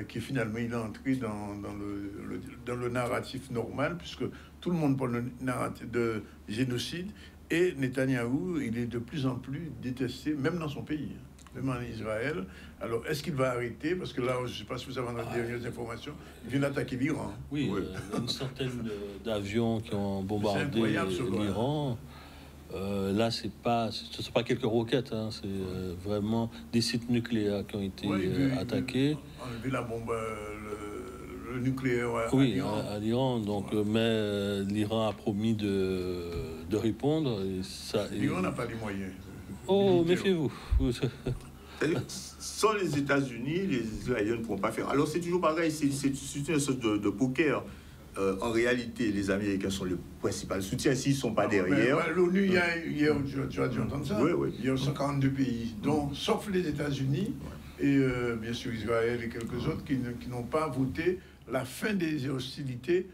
qui finalement, il est entré dans le narratif normal, puisque tout le monde parle de narratif de génocide. Et Netanyahou, il est de plus en plus détesté, même dans son pays, même en Israël. Alors, est-ce qu'il va arrêter? Parce que là, je ne sais pas si vous avez les dernières informations, il vient d'attaquer l'Iran. Oui, une centaine d'avions qui ont bombardé l'Iran. Là, ce ne sont pas quelques roquettes, hein, c'est vraiment des sites nucléaires qui ont été attaqués. On a vu la bombe, le nucléaire à l'Iran. Donc, mais l'Iran a promis de répondre. L'Iran n'a pas les moyens. Oh, méfiez-vous. Sans les États-Unis, les Israéliens ne pourront pas faire. Alors c'est toujours pareil, c'est une sorte de poker. En réalité, les Américains sont le principal soutien s'ils ne sont pas derrière. L'ONU, hier, tu as dû entendre ça. Oui. Il y a 142 pays, dont, sauf les États-Unis et bien sûr Israël et quelques autres qui n'ont pas voté la fin des hostilités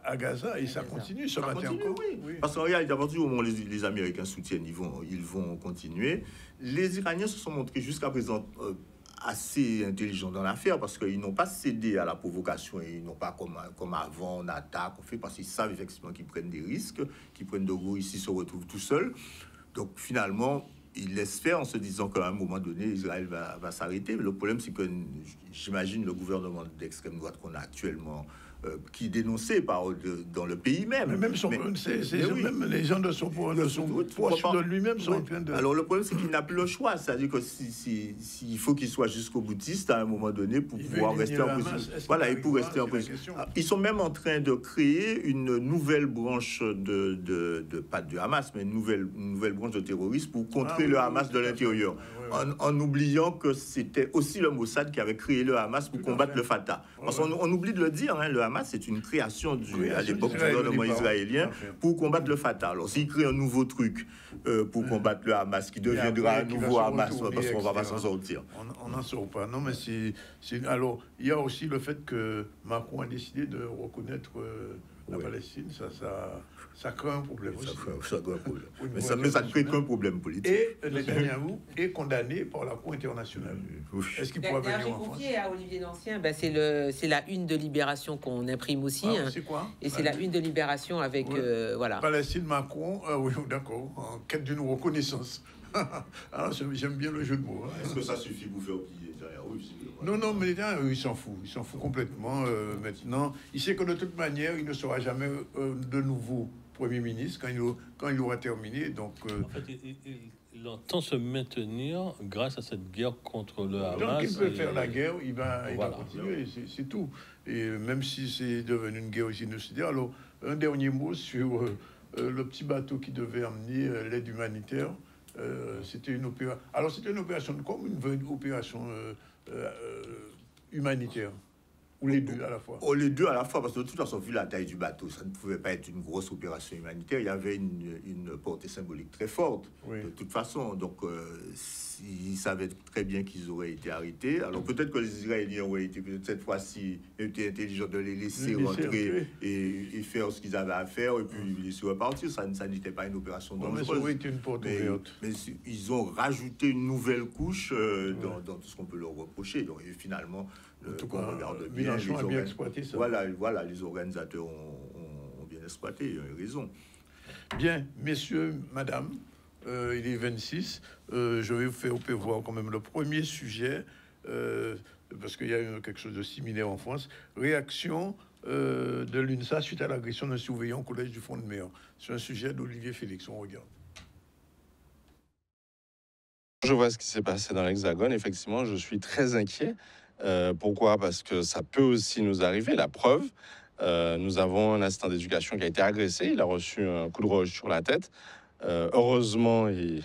à Gaza, et ça continue ce matin encore. Oui. Parce qu'en réalité, à partir du moment où les Américains soutiennent, ils vont continuer. Les Iraniens se sont montrés jusqu'à présent assez intelligents dans l'affaire, parce qu'ils n'ont pas cédé à la provocation, et ils n'ont pas comme avant, on attaque, on fait, parce qu'ils savent effectivement qu'ils prennent des risques, qu'ils prennent de gros, ici se retrouvent tout seuls. Donc finalement, ils laissent faire en se disant qu'à un moment donné, Israël va s'arrêter. Mais le problème, c'est que j'imagine le gouvernement d'extrême droite qu'on a actuellement, qui est dénoncé dans le pays même. Mais même, même les gens de son proche de lui-même sont en train de... Alors le problème, c'est qu'il n'a plus le choix. C'est-à-dire que il faut qu'il soit jusqu'au boutiste à un moment donné pour pouvoir rester en position. Voilà, et pour rester en position. Ils sont même en train de créer une nouvelle branche pas de Hamas, mais une nouvelle branche de terroristes pour contrer le Hamas de l'intérieur. En oubliant que c'était aussi le Mossad qui avait créé le Hamas pour combattre le Fatah. Parce qu'on oublie de le dire, hein, le Hamas, c'est une création à l'époque du gouvernement israélien pour combattre le Fatah. Alors s'il crée un nouveau truc pour combattre le Hamas, qui deviendra un nouveau Hamas, parce qu'on ne va pas s'en sortir. On n'en sort pas. Non, mais alors, il y a aussi le fait que Macron a décidé de reconnaître la Palestine. Ça crée un problème aussi. Ça crée un problème. Mais ça ne crée qu'un problème politique. Et Netanyahou est condamné par la Cour internationale. Est-ce qu'il pourra venir en France? J'ai confié à Olivier Dancien, c'est la une de Libération qu'on imprime aussi. C'est quoi? Et c'est la une de Libération avec... voilà. Palestine, Macron, oui, d'accord, en quête d'une reconnaissance. Alors, j'aime bien le jeu de mots. Hein. Est-ce que ça suffit pour faire oublier Non, mais il s'en fout complètement maintenant. Il sait que de toute manière, il ne sera jamais de nouveau Premier ministre quand il aura terminé. Donc, en fait, il entend se maintenir grâce à cette guerre contre le Hamas. Donc, il peut faire la guerre, il va continuer, c'est tout. Et même si c'est devenu une guerre génocidaire. Alors, un dernier mot sur le petit bateau qui devait amener l'aide humanitaire. C'était une opération. Alors, c'était une opération comme une opération humanitaire. Ou les deux à la fois? Les deux à la fois, parce que de toute façon, vu la taille du bateau, ça ne pouvait pas être une grosse opération humanitaire. Il y avait une portée symbolique très forte, de toute façon. Donc, ils savaient très bien qu'ils auraient été arrêtés. Alors, peut-être que les Israéliens auraient été, peut-être cette fois-ci, été intelligents de les laisser rentrer et faire ce qu'ils avaient à faire, et puis les laisser repartir. Ça n'était pas une opération dangereuse. Mais ça aurait été une porte ouverte. Mais ils ont rajouté une nouvelle couche dans tout ce qu'on peut leur reprocher. Donc, et finalement... En tout cas, Mélenchon a bien exploité ça. Voilà, les organisateurs ont bien exploité, ils ont raison. Bien, messieurs, madame, il est 26. Je vais vous faire voir quand même le premier sujet, parce qu'il y a eu quelque chose de similaire en France. Réaction de l'UNSA suite à l'agression d'un surveillant au collège du Front de Mer. C'est un sujet d'Olivier Félix, on regarde. Je vois ce qui s'est passé dans l'Hexagone. Effectivement, je suis très inquiet. Pourquoi? Parce que ça peut aussi nous arriver. La preuve, nous avons un assistant d'éducation qui a été agressé. Il a reçu un coup de roche sur la tête. Heureusement, il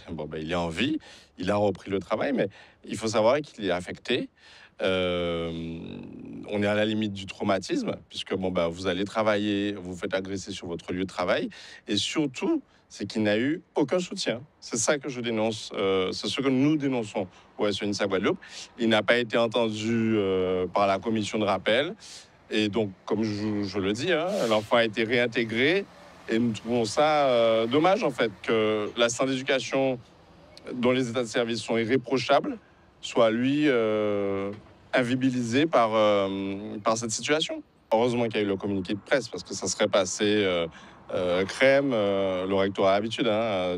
est en vie. Il a repris le travail, mais il faut savoir qu'il est affecté. On est à la limite du traumatisme, puisque vous allez travailler, vous faites agresser sur votre lieu de travail, et surtout, c'est qu'il n'a eu aucun soutien. C'est ça que je dénonce, c'est ce que nous dénonçons au SENSA Guadeloupe. Il n'a pas été entendu par la commission de rappel, et donc, comme je le dis, l'enfant a été réintégré, et nous trouvons ça dommage, en fait, que l'assistant d'éducation, dont les états de service sont irréprochables, soit, lui, invisibilisé par cette situation. Heureusement qu'il y a eu le communiqué de presse, parce que ça serait passé crème. Le rectorat a l'habitude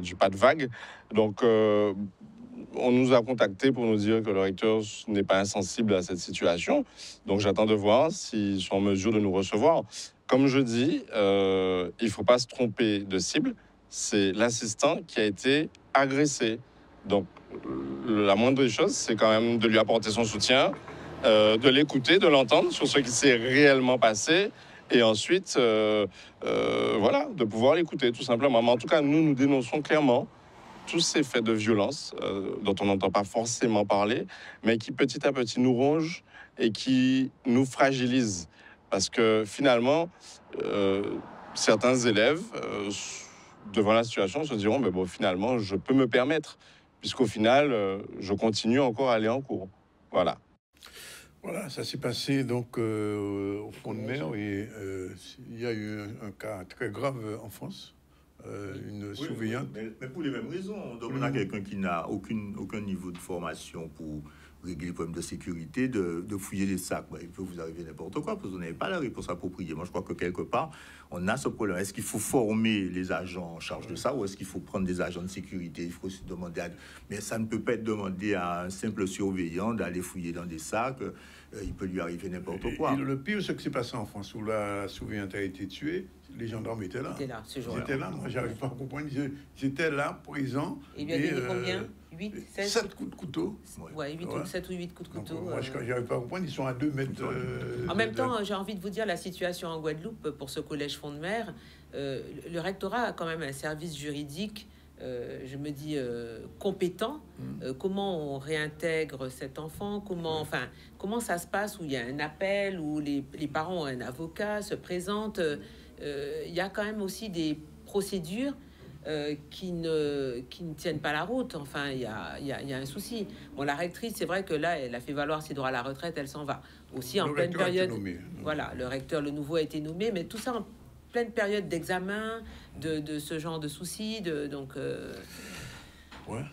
du pas de vague. Donc, on nous a contactés pour nous dire que le recteur n'est pas insensible à cette situation. Donc, j'attends de voir s'ils sont en mesure de nous recevoir. Comme je dis, il ne faut pas se tromper de cible. c'est l'assistant qui a été agressé. Donc, la moindre des choses, c'est quand même de lui apporter son soutien, de l'écouter, de l'entendre sur ce qui s'est réellement passé, et ensuite, voilà, de pouvoir l'écouter, tout simplement. Mais en tout cas, nous dénonçons clairement tous ces faits de violence dont on n'entend pas forcément parler, mais qui petit à petit nous rongent et qui nous fragilisent. Parce que finalement, certains élèves, devant la situation, se diront bon, finalement, je peux me permettre, puisqu'au final, je continue encore à aller en cours. Voilà. Voilà, ça s'est passé donc au Front de Mer et il y a eu un cas très grave en France. Une surveillante. Mais pour les mêmes raisons. Donc, on a quelqu'un qui n'a aucun niveau de formation pour régler les problèmes de sécurité, de fouiller les sacs. Il peut vous arriver n'importe quoi parce que vous n'avez pas la réponse appropriée. Moi, je crois que quelque part, on a ce problème. Est-ce qu'il faut former les agents en charge de ça ou est-ce qu'il faut prendre des agents de sécurité? Il faut se demander mais ça ne peut pas être demandé à un simple surveillant d'aller fouiller dans des sacs. Il peut lui arriver n'importe quoi. Et le pire, ce qui s'est passé en France, où la surveillante a été tuée, les gendarmes étaient là. Ce jour-là. Ils étaient là, moi, j'arrive pas à comprendre. J'étais là, présent. Et il lui a donné combien 8, 7 coups de couteau. Ouais, 7 ou 8 coups de couteau. Donc, moi, j'arrive pas à comprendre, ils sont à 2 mètres. En même temps, j'ai envie de vous dire la situation en Guadeloupe pour ce collège Front de Mer. Le rectorat a quand même un service juridique, je me dis, compétent. Comment on réintègre cet enfant? Comment ça se passe, où il y a un appel, où les parents ont un avocat, se présentent. Il y a quand même aussi des procédures qui ne tiennent pas la route. Enfin, il y a un souci. Bon, la rectrice, c'est vrai que là, elle a fait valoir ses droits à la retraite, elle s'en va. Aussi en pleine période. Voilà, le recteur, le nouveau, a été nommé, mais tout ça en pleine période d'examen, de ce genre de soucis.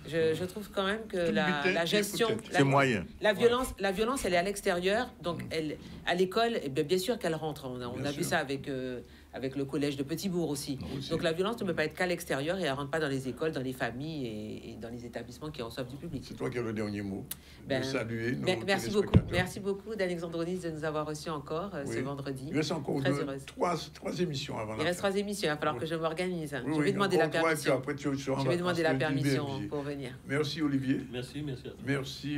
Je trouve quand même que la gestion, la violence, elle est à l'extérieur. Donc, à l'école, bien sûr qu'elle rentre. On a vu ça avec le collège de Petit-Bourg aussi. Donc, la violence ne peut pas être qu'à l'extérieur et elle rentre pas dans les écoles, dans les familles et dans les établissements qui reçoivent du public. C'est toi qui as le dernier mot. Saluer merci beaucoup. Merci beaucoup, d'Alexandronis, de nous avoir reçus encore ce vendredi. Il reste encore trois émissions avant. Il reste 3 émissions. Il va falloir que je m'organise. Je vais demander la permission. Je vais demander la permission pour venir. Merci Olivier. Merci. Merci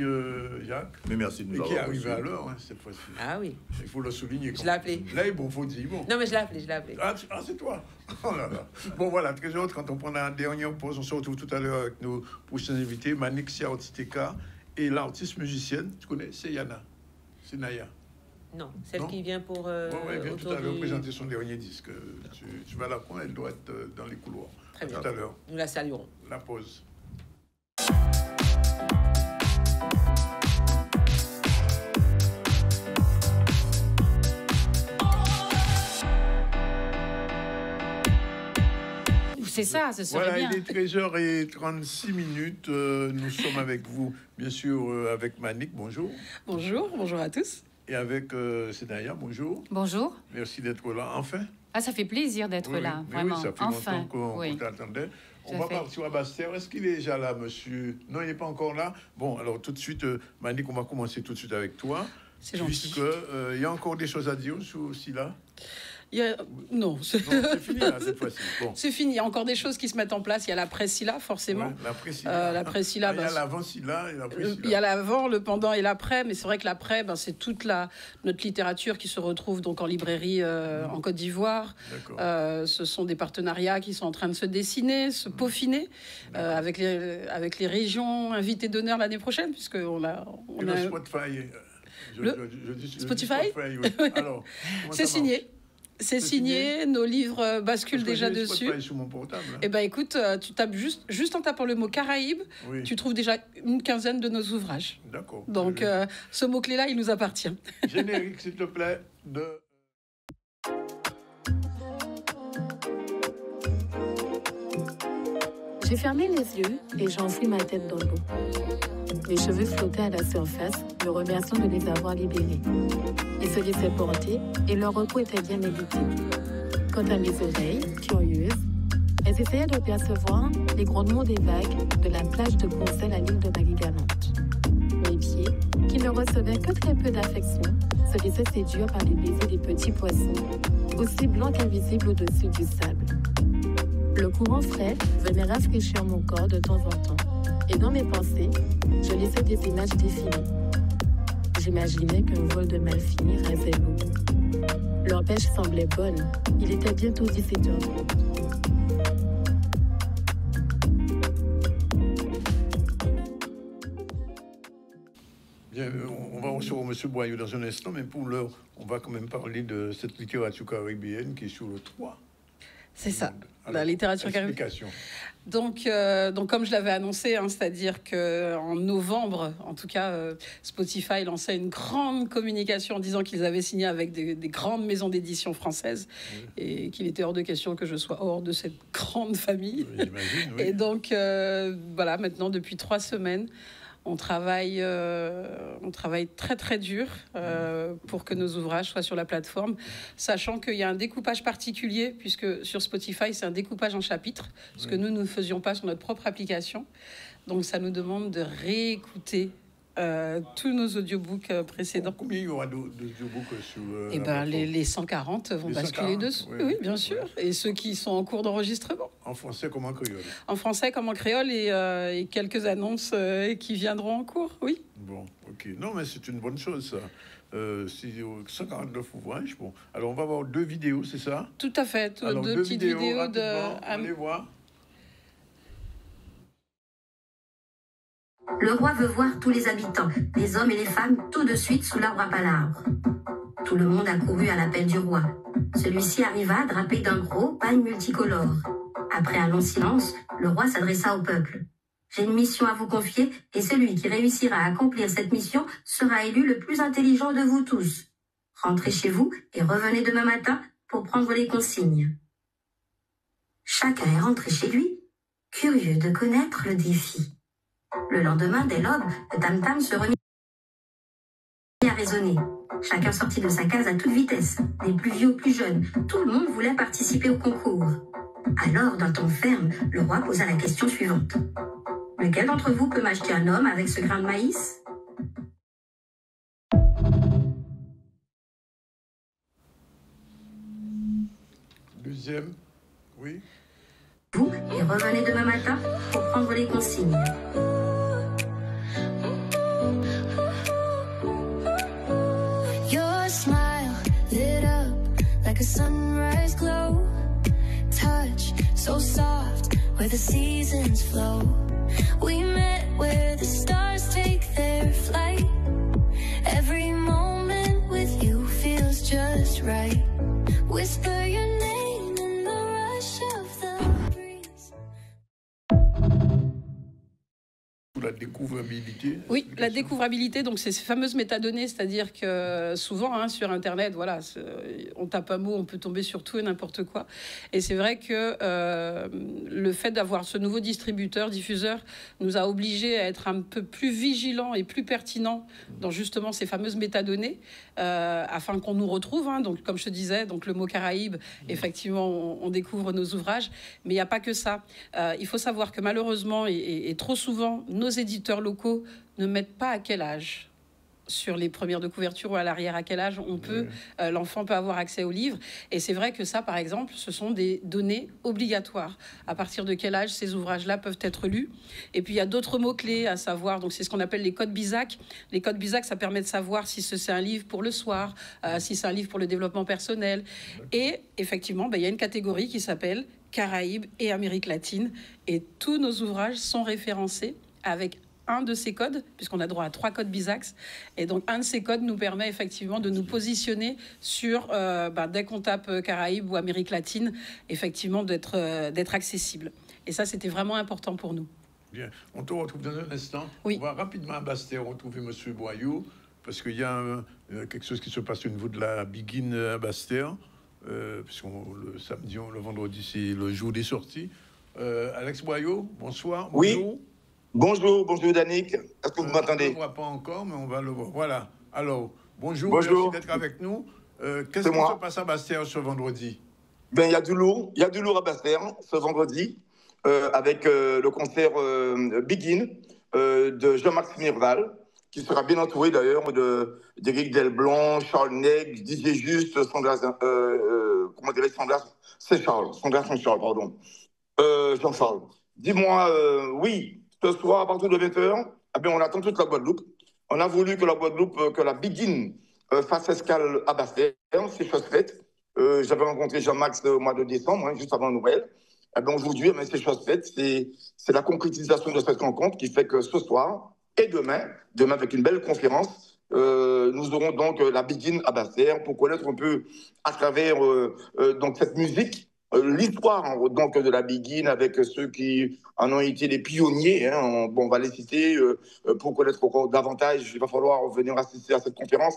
Jacques. Mais merci de nous avoir qui est arrivé à l'heure cette fois-ci. Ah oui. Il faut le souligner. Je l'ai appelé. Là, il faut dire bon. Non, mais je l'ai appelé. Ah, c'est toi. Oh là là. Bon, voilà, très heureux. Quand on prend la dernière pause, on se retrouve tout à l'heure avec nos prochains invités, Manixia Ortiteka et l'artiste musicienne. Tu connais? C'est Yana. C'est Naya. Non, celle qui vient pour. Oui, vient tout à l'heure présenter son dernier disque. Tu vas la prendre, elle doit être dans les couloirs. Très bien. Tout à l'heure. Nous la saluerons. La pause. C'est ça, ce serait bien. Il est 13h36. Nous sommes avec vous, bien sûr, avec Manik. Bonjour. Bonjour à tous. Et avec Sénaya, bonjour. Bonjour. Merci d'être là, enfin. Ah, ça fait plaisir d'être là, vraiment. Oui, ça fait longtemps qu'on t'attendait. On va partir à Basse-Terre. Est-ce qu'il est déjà là, monsieur? Non, il n'est pas encore là. Bon, alors tout de suite, Manik, on va commencer tout de suite avec toi. C'est gentil. Puisque y a encore des choses à dire sur Silla. Non, c'est fini là, cette fois-ci. Bon. C'est fini. Il y a encore des choses qui se mettent en place. Il y a l'après-Silla, forcément. Ouais, l'après-Silla. Il y a l'avant-Silla et l'après-Silla. Il y a l'avant, le pendant et l'après. Mais c'est vrai que l'après, c'est toute notre littérature qui se retrouve donc en librairie en Côte d'Ivoire. Ce sont des partenariats qui sont en train de se dessiner, se peaufiner avec les régions invitées d'honneur l'année prochaine, puisque on a Spotify. Spotify. Alors, c'est signé. C'est signé, nos livres basculent déjà dessus. Sur mon portable, hein. Eh ben écoute, tu tapes juste en tapant le mot Caraïbes, tu trouves déjà une quinzaine de nos ouvrages. D'accord. Donc ce mot-clé-là, il nous appartient. Générique, s'il te plaît, de... J'ai fermé les yeux et j'enfouis ma tête dans l'eau. Mes cheveux flottaient à la surface, me remerciant de les avoir libérés. Ils se laissaient porter et leur repos était bien mérité. Quant à mes oreilles, curieuses, elles essayaient de percevoir les grondements des vagues de la plage de Concel à l'île de Marie-Galante. Mes pieds, qui ne recevaient que très peu d'affection, se laissaient séduire par les baisers des petits poissons, aussi blancs qu'invisibles au-dessus du sable. Le courant frais venait rafraîchir mon corps de temps en temps. Et dans mes pensées, je laissais des images défiler. J'imaginais qu'un vol de Malfini rasait l'eau. Leur pêche semblait bonne. Il était bientôt 17h30. Bien, on va recevoir M. Boyau dans un instant, mais pour l'heure, on va quand même parler de cette littérature caribéenne qui est sur le 3. C'est ça, la littérature caribéenne. Donc, comme je l'avais annoncé, hein, c'est-à-dire qu'en novembre, en tout cas, Spotify lançait une grande communication en disant qu'ils avaient signé avec des grandes maisons d'édition françaises et qu'il était hors de question que je sois hors de cette grande famille. Oui, j'imagine, oui. Et donc, voilà, maintenant, depuis 3 semaines, on travaille très très dur pour que nos ouvrages soient sur la plateforme, sachant qu'il y a un découpage particulier, puisque sur Spotify, c'est un découpage en chapitres, ce que nous ne faisions pas sur notre propre application. Donc ça nous demande de réécouter tous nos audiobooks précédents. Combien il y aura d'audiobooks sur Eh ben, les 140 vont basculer dessus. Oui, bien sûr. Et ceux qui sont en cours d'enregistrement. En français comme en créole. En français comme en créole et quelques annonces qui viendront en cours, oui. Bon, ok. Non, mais c'est une bonne chose, ça. 149 ouvrages. Bon. Alors, on va voir 2 vidéos, c'est ça? Tout à fait. Alors, 2 petites vidéos de... Allez voir. Le roi veut voir tous les habitants, les hommes et les femmes, tout de suite sous l'arbre à palabres. Tout le monde accourut à l'appel du roi. Celui-ci arriva drapé d'un gros pagne multicolore. Après un long silence, le roi s'adressa au peuple. « J'ai une mission à vous confier, et celui qui réussira à accomplir cette mission sera élu le plus intelligent de vous tous. Rentrez chez vous et revenez demain matin pour prendre les consignes. » Chacun est rentré chez lui, curieux de connaître le défi. Le lendemain, dès l'aube, le tam-tam se remit à raisonner. Chacun sortit de sa case à toute vitesse, des plus vieux aux plus jeunes. Tout le monde voulait participer au concours. Alors, d'un ton ferme, le roi posa la question suivante. « Lequel d'entre vous peut m'acheter un homme avec ce grain de maïs ?» Deuxième, oui. Vous, et revenez demain matin pour prendre les consignes. Your smile lit up like a sunrise glow. Touch so soft where the seasons flow. We met where the stars take their flight. Every moment with you feels just right. Whisper your name in the rush of the breeze. La découvrabilité. Oui, la découvrabilité, donc c'est ces fameuses métadonnées, c'est-à-dire que souvent hein, sur Internet, voilà, on tape un mot, on peut tomber sur tout et n'importe quoi. Et c'est vrai que le fait d'avoir ce nouveau distributeur, diffuseur, nous a obligés à être un peu plus vigilants et plus pertinents dans justement ces fameuses métadonnées, afin qu'on nous retrouve. Hein, donc, comme je te disais, donc le mot Caraïbe, effectivement, on découvre nos ouvrages, mais il n'y a pas que ça. Il faut savoir que malheureusement et trop souvent, nos éditeurs locaux ne mettent pas à quel âge sur les premières de couverture ou à l'arrière à quel âge l'enfant peut avoir accès au livre. Et c'est vrai que ça, par exemple, ce sont des données obligatoires. À partir de quel âge ces ouvrages-là peuvent être lus. Et puis, il y a d'autres mots-clés à savoir. Donc, c'est ce qu'on appelle les codes BISAC. Les codes BISAC, ça permet de savoir si c'est un livre pour le soir, si c'est un livre pour le développement personnel. Et effectivement, il y a une catégorie qui s'appelle Caraïbes et Amérique latine. Et tous nos ouvrages sont référencés avec un de ces codes, puisqu'on a droit à 3 codes BISAC. Et donc, un de ces codes nous permet effectivement de nous positionner sur, dès qu'on tape Caraïbes ou Amérique latine, effectivement, d'être accessible. Et ça, c'était vraiment important pour nous. Bien. On te retrouve dans un instant. Oui. On va rapidement à Basse-Terre retrouver M. Boyau, parce qu'il y a quelque chose qui se passe au niveau de la Biguine à Basse-Terre, puisque le samedi, le vendredi, c'est le jour des sorties. Alex Boyau, bonsoir. Bonjour. Oui. Bonjour Danick. Est-ce que vous m'entendez? On ne le voit pas encore, mais on va le voir. Voilà. Alors, bonjour. Bonjour. Merci d'être avec nous. Qu'est-ce qui se passe à Basse-Terre ce vendredi? Il y a du lourd. Il y a du lourd à Basse-Terre ce vendredi, avec le concert Begin de Jean-Max Mirval, qui sera bien entouré d'ailleurs d'Éric Delblon, Charles Nègre, Didier Juste, Sandra Saint-Charles, pardon. Jean-Charles. Dis-moi, oui, ce soir, à partir de 20h, eh bien, on attend toute la Guadeloupe. On a voulu que la Guadeloupe, que la Begin fasse escale à Basse-Terre, c'est chose faite. J'avais rencontré Jean-Max au mois de décembre, hein, juste avant Noël. Eh bien, aujourd'hui, eh c'est chose faite. C'est la concrétisation de cette rencontre qui fait que ce soir et demain avec une belle conférence, nous aurons donc la Begin à Basse-Terre pour connaître un peu à travers donc cette musique l'histoire donc de la Begin avec ceux qui en ont été les pionniers. Hein, on va les citer pour connaître encore davantage. Il va falloir venir assister à cette conférence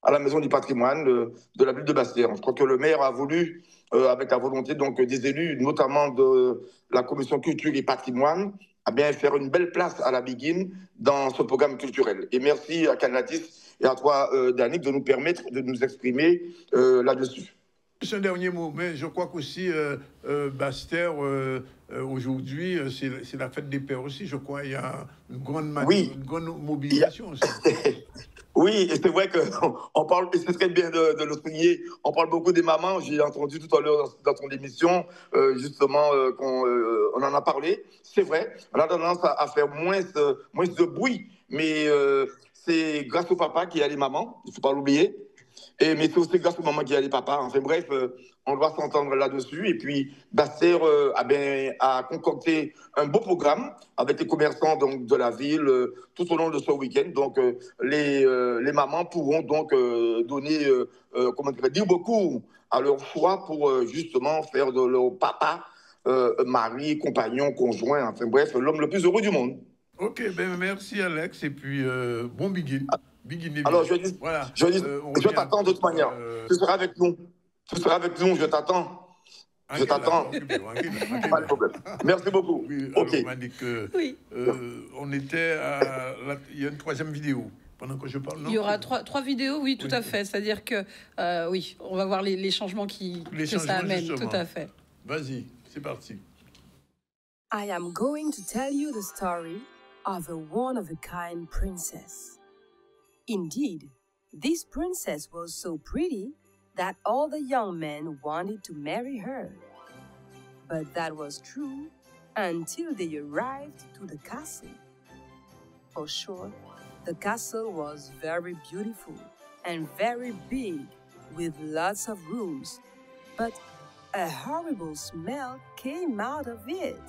à la Maison du patrimoine de la ville de Basse-Terre. Je crois que le maire a voulu, avec la volonté donc des élus, notamment de la commission culture et patrimoine, à bien faire une belle place à la Begin dans ce programme culturel. Et merci à Canatis et à toi, Danick, de nous permettre de nous exprimer là-dessus. C'est un dernier mot, mais je crois qu'aussi Basse-Terre, aujourd'hui, c'est la fête des pères aussi. Je crois qu'il y a une grande, une grande mobilisation aussi. Oui, et c'est vrai qu'on parle, et c'est très bien de le souligner, on parle beaucoup des mamans. J'ai entendu tout à l'heure dans ton émission, justement, on en a parlé. C'est vrai, on a tendance à faire moins de bruit, mais c'est grâce au papa qu'il y a les mamans, il ne faut pas l'oublier. Mais c'est aussi grâce au maman qu'il y a les papas. Enfin bref, on doit s'entendre là-dessus. Et puis, Basse-Terre a concocté un beau programme avec les commerçants donc, de la ville tout au long de ce week-end. Donc, les mamans pourront donc donner, dire beaucoup à leur choix pour justement faire de leur papa, mari, compagnon, conjoint, enfin bref, l'homme le plus heureux du monde. Ok, ben merci Alex. Et puis, bon Begin. Alors, je t'attends de toute manière. Tu seras avec nous. Je t'attends. Je t'attends. Pas de problème. Merci beaucoup. Oui, ok. Alors, Monique, on était à... Il y a une troisième vidéo. Pendant que je parle, non? Il y aura trois vidéos, oui, tout à fait. C'est-à-dire que, oui, on va voir les changements que ça amène. Justement. Tout à fait. Vas-y, c'est parti. I am going to tell you the story of a one-of-a-kind princess. Indeed, this princess was so pretty that all the young men wanted to marry her. But that was true until they arrived to the castle. For sure, the castle was very beautiful and very big with lots of rooms, but a horrible smell came out of it.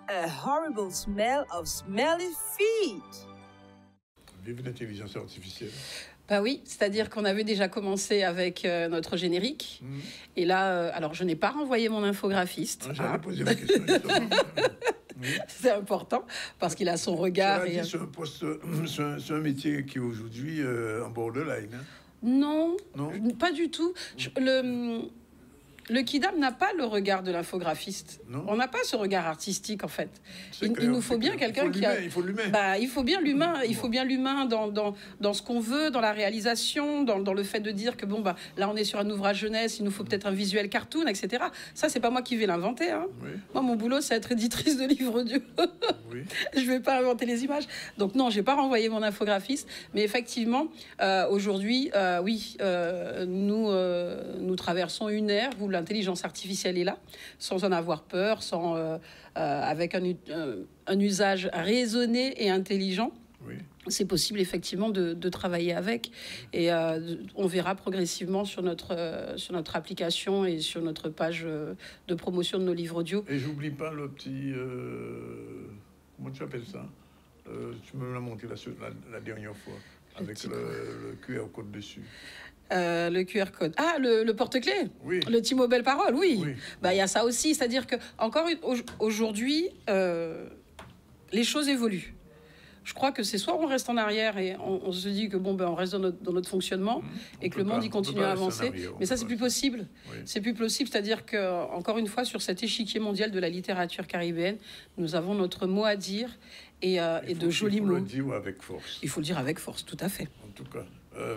A horrible smell of smelly feet. Vive l'intelligence artificielle. Bah oui, c'est-à-dire qu'on avait déjà commencé avec notre générique. Et là, alors je n'ai pas renvoyé mon infographiste. J'avais posé la question. C'est important parce qu'il a son regard. C'est un métier qui est aujourd'hui en borderline. Hein? Non, pas du tout. Le Kidam n'a pas le regard de l'infographiste. On n'a pas ce regard artistique, en fait. Il nous faut bien quelqu'un qui a... Il faut l'humain. Bah, il faut bien l'humain. Il faut bien l'humain dans ce qu'on veut, dans la réalisation, dans le fait de dire que, bon, bah, là, on est sur un ouvrage jeunesse, il nous faut peut-être un visuel cartoon, etc. Ça, c'est pas moi qui vais l'inventer. Hein. Oui. Moi, mon boulot, c'est être éditrice de livres audio. Oui. Je vais pas inventer les images. Donc, non, j'ai pas renvoyé mon infographiste. Mais effectivement, aujourd'hui, oui, nous traversons une ère où l'intelligence artificielle est là, sans en avoir peur, avec un usage raisonné et intelligent. Oui. C'est possible effectivement de travailler avec. Et on verra progressivement sur notre application et sur notre page de promotion de nos livres audio. Et j'oublie pas le petit... comment tu appelles ça? Tu me l'as montré la dernière fois, avec le QR code dessus. Le QR code. Ah, le porte-clés. Oui. Le T-Mobile Parole, oui. Bah, il y a ça aussi. C'est-à-dire que, encore aujourd'hui, les choses évoluent. Je crois que c'est soit on reste en arrière et on se dit que bon, ben, on reste dans notre fonctionnement et que le monde il continue à avancer. Mais ça, c'est plus possible. Oui. C'est plus possible. C'est-à-dire que, encore une fois, sur cet échiquier mondial de la littérature caribéenne, nous avons notre mot à dire et de jolis mots. Il faut le dire avec force. Il faut le dire avec force, tout à fait. En tout cas.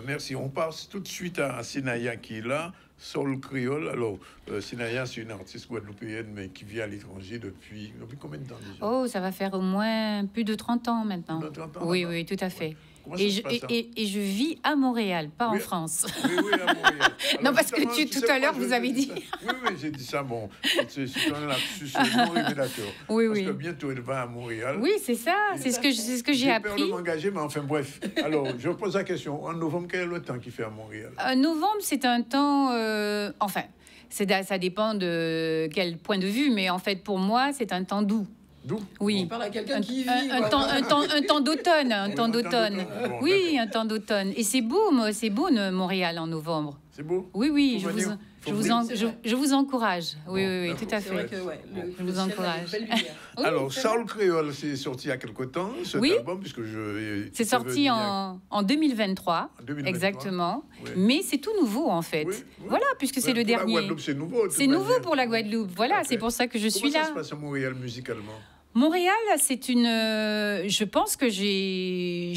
Merci. On passe tout de suite à Sinaya qui est là, Soul Créole. Alors, Sinaya, c'est une artiste guadeloupéenne, mais qui vit à l'étranger depuis combien de temps déjà? Oh, ça va faire au moins plus de 30 ans maintenant. 30 ans, oui, tout à fait. Et je vis à Montréal, pas en France. Oui, à Montréal. Non, parce que tout à l'heure, vous avez dit... Oui, j'ai dit ça, bon. C'est un lapsus non révélateur. Oui, parce que bientôt, il va à Montréal. Oui, c'est ça. C'est ce que j'ai appris. J'ai peur de m'engager, mais enfin, bref. Alors, je pose la question. En novembre, quel est le temps qu'il fait à Montréal? Novembre, c'est un temps... Enfin, ça dépend de quel point de vue, mais en fait, pour moi, c'est un temps doux. Oui. On parle à quelqu'un qui vit. Un temps d'automne. Oui, un temps d'automne. Et c'est beau, Montréal en novembre. C'est beau? Oui, je vous encourage. Oui, tout à fait. Vrai que, je vous encourage. Alors, Soul Creole, c'est sorti il y a quelque temps, cet album, puisque c'est sorti en 2023, exactement. Oui. Mais c'est tout nouveau, en fait. Oui. Voilà, puisque c'est le dernier. La Guadeloupe, c'est nouveau. C'est nouveau pour la Guadeloupe. Voilà, c'est pour ça que je suis là. Comment ça se passe à Montréal musicalement? Montréal, c'est une... je pense que j'ai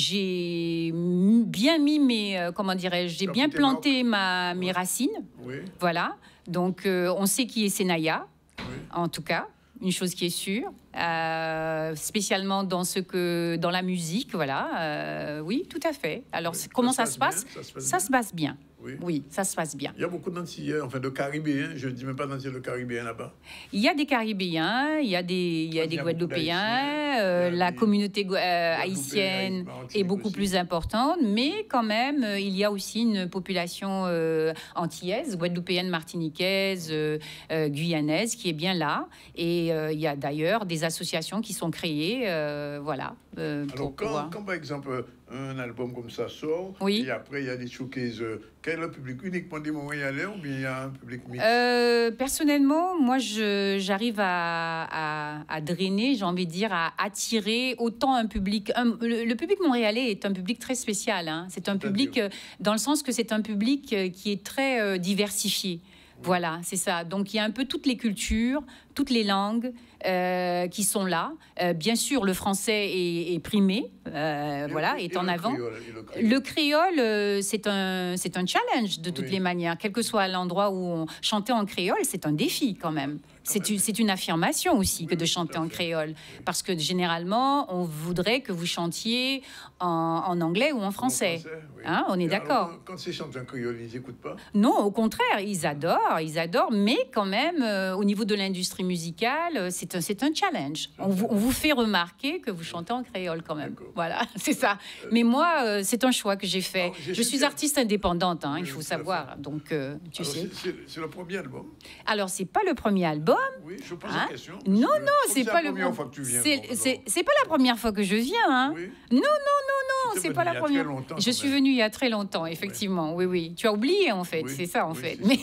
bien mis mes... comment dirais-je? J'ai bien planté mes racines. Oui. Voilà. Donc, on sait qui est Senaya, en tout cas. Une chose qui est sûre. Spécialement dans la musique, voilà. Oui, tout à fait. Alors, comment ça se passe? Ça se passe bien. Oui, ça se passe bien. Il y a beaucoup d'Antillais, enfin de Caribéens, je ne dis même pas d'Antillais, de Caribéens là-bas. Il y a des Caribéens, il y a des Guadeloupéens, la communauté haïtienne est beaucoup plus importante, mais quand même, il y a aussi une population antillaise, guadeloupéenne, martiniquaise, guyanaise, qui est bien là. Et il y a d'ailleurs des associations qui sont créées, voilà. Alors, quand par exemple un album comme ça sort, et après il y a des showcases, quel est le public? Uniquement des Montréalais ou bien il y a un public mixte? Personnellement, moi j'arrive à drainer, j'ai envie de dire, à attirer autant un public. Le public montréalais est un public très spécial. Hein. C'est un public dans le sens que c'est un public qui est très diversifié. Voilà, c'est ça. Donc, il y a un peu toutes les cultures, toutes les langues qui sont là. Bien sûr, le français est primé, voilà, est en avant. Le créole, c'est un challenge de toutes les manières. Quel que soit l'endroit où on chantait en créole, c'est un défi quand même. C'est une affirmation aussi que de chanter en créole. Parce que généralement, on voudrait que vous chantiez en anglais ou en français. Hein, on est d'accord. Quand c'est chanté en créole, ils n'écoutent pas? Non, au contraire, ils adorent. Mais quand même, au niveau de l'industrie musicale, c'est un challenge. On vous fait remarquer que vous chantez en créole quand même. Voilà, c'est ça. Mais moi, c'est un choix que j'ai fait. Je suis artiste indépendante, hein, il faut savoir. Donc, tu sais. C'est le premier album? Alors, c'est pas le premier album. Oui, je pose la question. Non, c'est pas la première fois que tu viens. C'est pas la première fois que je viens. Hein. Oui. Non, c'est pas la première. Je suis venue il y a très longtemps, effectivement. Oui. Tu as oublié, en fait. C'est ça, en fait. Mais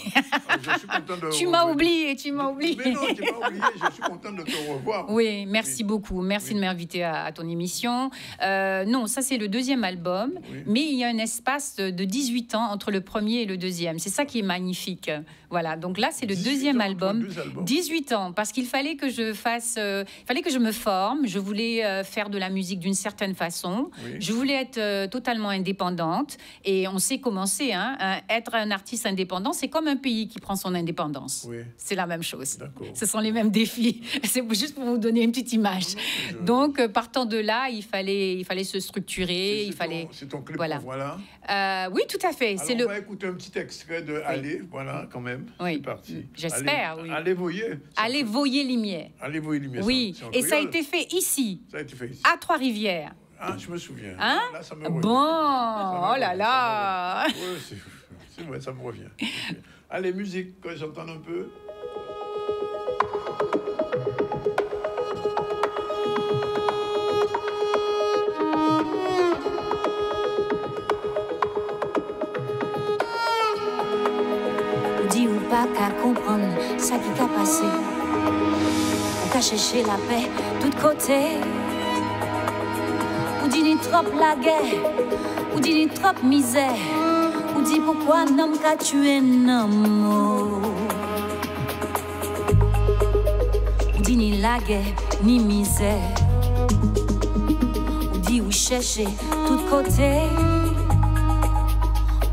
je suis content de tu m'as oublié. Mais non, tu m'as oublié. Je suis content de te revoir. Oui, merci beaucoup. Merci de m'inviter à ton émission. Non, ça, c'est le deuxième album. Mais il y a un espace de 18 ans entre le premier et le deuxième. C'est ça qui est magnifique. Voilà, donc là, c'est le deuxième album. 18 ans, parce qu'il fallait que je me forme. Je voulais faire de la musique d'une certaine façon. Je voulais être totalement indépendante. Et on sait comment c'est. Hein, être un artiste indépendant, c'est comme un pays qui prend son indépendance. C'est la même chose. Ce sont les mêmes défis. C'est juste pour vous donner une petite image. Donc, partant de là, il fallait se structurer. C'est ton clip, voilà. Oui, tout à fait. Alors, on va écouter un petit extrait de Allez, voilà, quand même. Oui. C'est parti. J'espère, oui. Allez voyer. Allez voyer Limière. Allez voyer Limière. Oui, et ça a été fait ici. À Trois-Rivières. Ah, je me souviens. Hein? Là, ça me revient. Bon, oh là là. C'est vrai, ça me revient. Allez, musique, que j'entends un peu. Pas qu'à comprendre ça qui t'a passé. On t'a cherché la paix tout côté. Ou dit ni trop la guerre, ou dit ni trop misère, ou dit pourquoi n'homme qu'a tué un homme. Ou dit ni la guerre, ni misère. Ou dit ou chercher tout côté.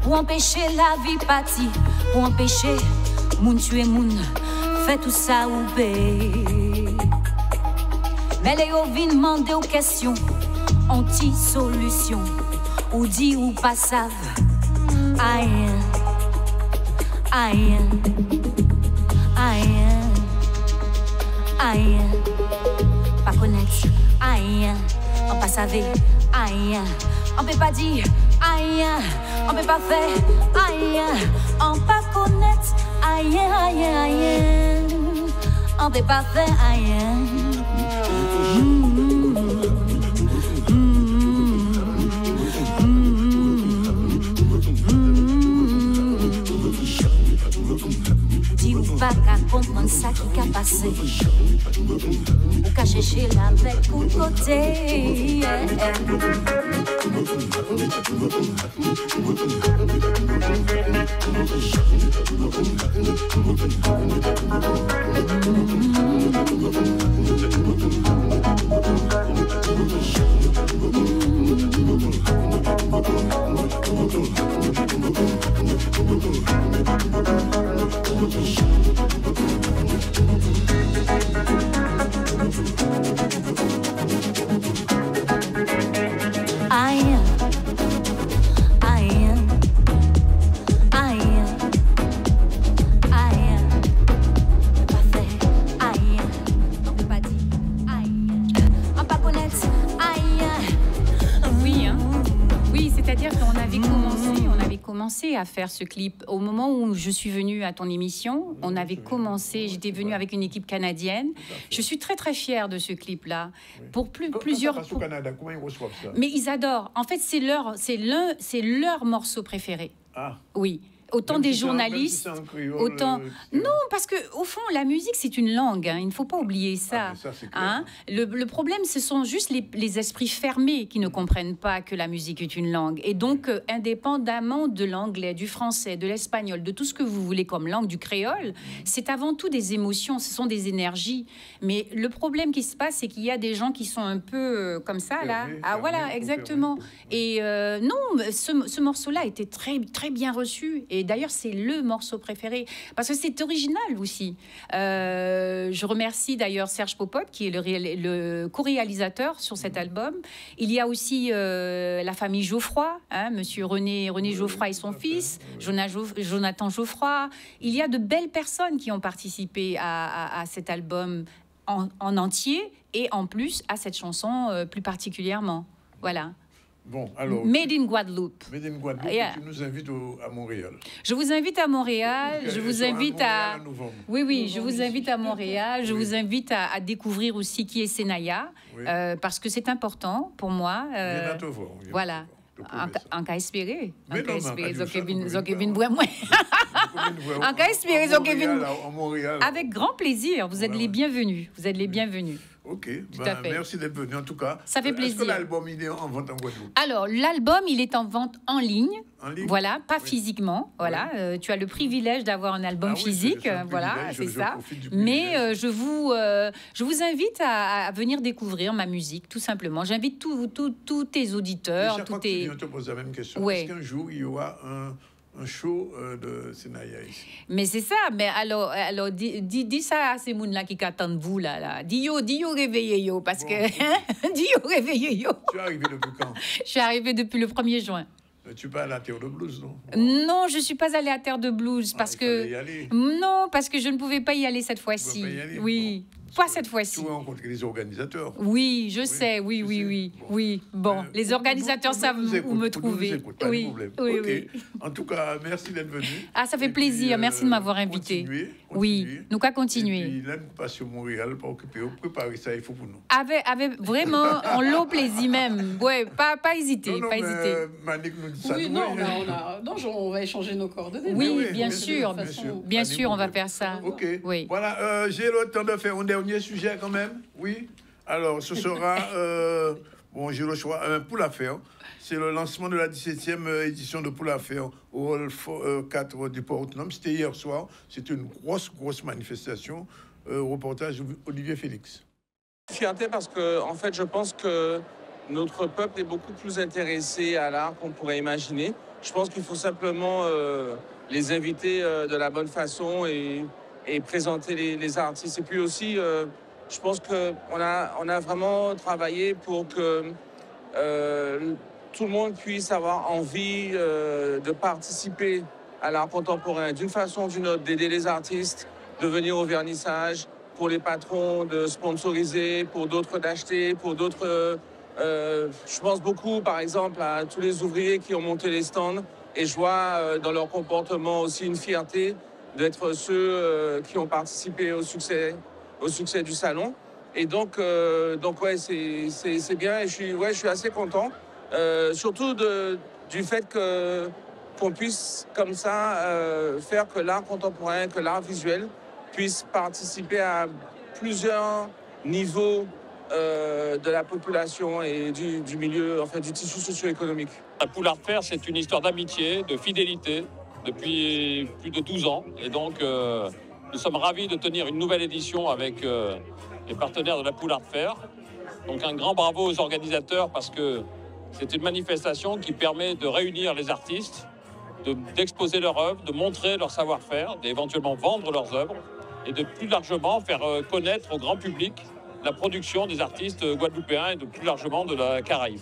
Pour empêcher la vie partie, pour empêcher moun tuer moun, fait tout ça ou bé. Mais les ovines demandent aux questions, anti-solution. ou dit ou pas savent. Aïe, aïe, aïe, aïe, pas connaître, aïe, on pas savait, aïe, on peut pas dire, aïe, on peut pas faire, aïe, on pas connaître, aïe, aïe, aïe, on peut pas faire, aïe. Pas qu'à comprendre ça qui a passé, ou qu'à chercher avec ou côté. Aïe, aïe, aïe, aïe, pas fait, aïe, on peut pas dire, aïe, on pas connaître, aïe. Oui, hein. Oui, c'est-à-dire qu'on avait commencé à faire ce clip au moment où je suis venue à ton émission. On avait commencé, j'étais venue avec une équipe canadienne. Je suis très très fière de ce clip-là. Pour plusieurs. Au Canada, comment ils reçoivent ça? Mais ils adorent. En fait, c'est leur morceau préféré. Ah. Oui. Autant même des journalistes, autant... Non, parce que au fond, la musique, c'est une langue. Hein. Il ne faut pas oublier ça. Ça hein. Le problème, ce sont juste les esprits fermés qui ne comprennent pas que la musique est une langue. Et donc, indépendamment de l'anglais, du français, de l'espagnol, de tout ce que vous voulez comme langue, du créole, c'est avant tout des émotions, ce sont des énergies. Mais le problème qui se passe, c'est qu'il y a des gens qui sont un peu comme ça, là. Ah, voilà, exactement. Et non, ce morceau-là a été très, très bien reçu. Et d'ailleurs, c'est le morceau préféré, parce que c'est original aussi. Je remercie d'ailleurs Serge Popote, qui est le co-réalisateur sur cet album. Il y a aussi la famille Geoffroy, hein, monsieur René Geoffroy et son fils, Jonathan Geoffroy. Il y a de belles personnes qui ont participé à cet album en entier, et en plus à cette chanson plus particulièrement. Voilà. Bon, alors, Made in Guadeloupe. Made in Guadeloupe, tu nous invites à Montréal. Je vous invite à Montréal. Je vous invite à... Oui, je vous invite à Montréal. Je vous invite à découvrir aussi qui est Senaya, parce que c'est important pour moi. Voilà. En cas espéré. En cas espéré, Zokevin Bois-moi. En cas espéré, Zokevin. Avec grand plaisir. Vous êtes les bienvenus. Vous êtes les bienvenus. Ok, merci d'être venu en tout cas. Ça fait plaisir. Est-ce que l'album il est en vente en Guadeloupe? Alors, l'album il est en vente en ligne. Voilà, pas physiquement. Voilà, tu as le privilège d'avoir un album physique. Voilà, c'est ça. Mais je vous invite à venir découvrir ma musique, tout simplement. J'invite tous tes auditeurs. Chaque fois que tu viens, on te pose la même question. Est-ce qu'un jour il y aura un show de Senaya ici? Mais c'est ça. Mais alors dis ça à ces gens-là qui attendent vous là. Dis yo réveillez yo, parce que dis yo réveillez yo. Tu es arrivé depuis quand? Je suis arrivée depuis le 1er juin. Tu vas à la Terre de Blues, non? Non, je suis pas allée à Terre de Blues parce que non, parce que je ne pouvais pas y aller cette fois-ci. Oui. Pas cette fois-ci. Tu as rencontré les organisateurs. Oui, je sais. Oui. Bon, les organisateurs savent où me trouver. Oui. En tout cas, merci d'être venu. Ah, ça fait plaisir. Merci de m'avoir invité. Oui, nous qu'à continuer. Et puis là, nous passons au Montréal pour préparer ça, il faut pour nous. Avec vraiment, on l'a au plaisir même. Ouais, pas hésiter, pas hésiter. Manik nous dit ça. Oui, on va échanger nos coordonnées. Oui, bien sûr, on va faire ça. Ok. Oui. Voilà, j'ai le temps de faire un dernier sujet quand même. Oui. Alors, ce sera, j'ai le choix, Poule à faire. C'est le lancement de la 17e édition de Poule à faire au Hall 4 du Port Autonome. C'était hier soir. C'était une grosse manifestation. Reportage Olivier Félix. Fierté parce que, en fait, je pense que notre peuple est beaucoup plus intéressé à l'art qu'on pourrait imaginer. Je pense qu'il faut simplement les inviter de la bonne façon et présenter les artistes. Et puis aussi, je pense qu'on a vraiment travaillé pour que tout le monde puisse avoir envie de participer à l'art contemporain d'une façon ou d'une autre, d'aider les artistes, de venir au vernissage, pour les patrons de sponsoriser, pour d'autres d'acheter, pour d'autres... je pense beaucoup, par exemple, à tous les ouvriers qui ont monté les stands et je vois dans leur comportement aussi une fierté d'être ceux qui ont participé au succès du salon. Et donc ouais, c'est bien et je suis assez content, surtout du fait qu'on puisse comme ça faire que l'art contemporain, que l'art visuel puisse participer à plusieurs niveaux de la population et du milieu, enfin du tissu socio-économique. La Poule Art Fair, c'est une histoire d'amitié, de fidélité depuis plus de 12 ans. Et donc, nous sommes ravis de tenir une nouvelle édition avec les partenaires de la Poule Art Fair. Donc, un grand bravo aux organisateurs parce que c'est une manifestation qui permet de réunir les artistes, d'exposer leurs œuvres, de montrer leur savoir-faire, d'éventuellement vendre leurs œuvres et de plus largement faire connaître au grand public la production des artistes guadeloupéens et de plus largement de la Caraïbe.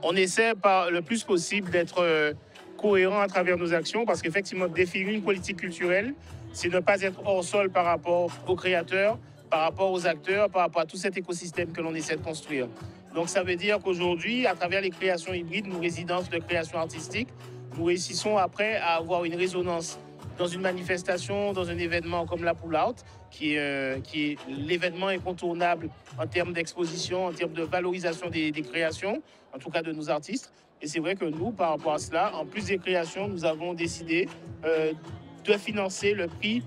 On essaie par le plus possible d'être cohérent à travers nos actions parce qu'effectivement, définir une politique culturelle, c'est ne pas être hors sol par rapport aux créateurs, par rapport aux acteurs, par rapport à tout cet écosystème que l'on essaie de construire. Donc ça veut dire qu'aujourd'hui, à travers les créations hybrides, nos résidences de création artistique, nous réussissons après à avoir une résonance dans une manifestation, dans un événement comme la Poule Art, qui est l'événement incontournable en termes d'exposition, en termes de valorisation des créations, en tout cas de nos artistes. Et c'est vrai que nous, par rapport à cela, en plus des créations, nous avons décidé de financer le prix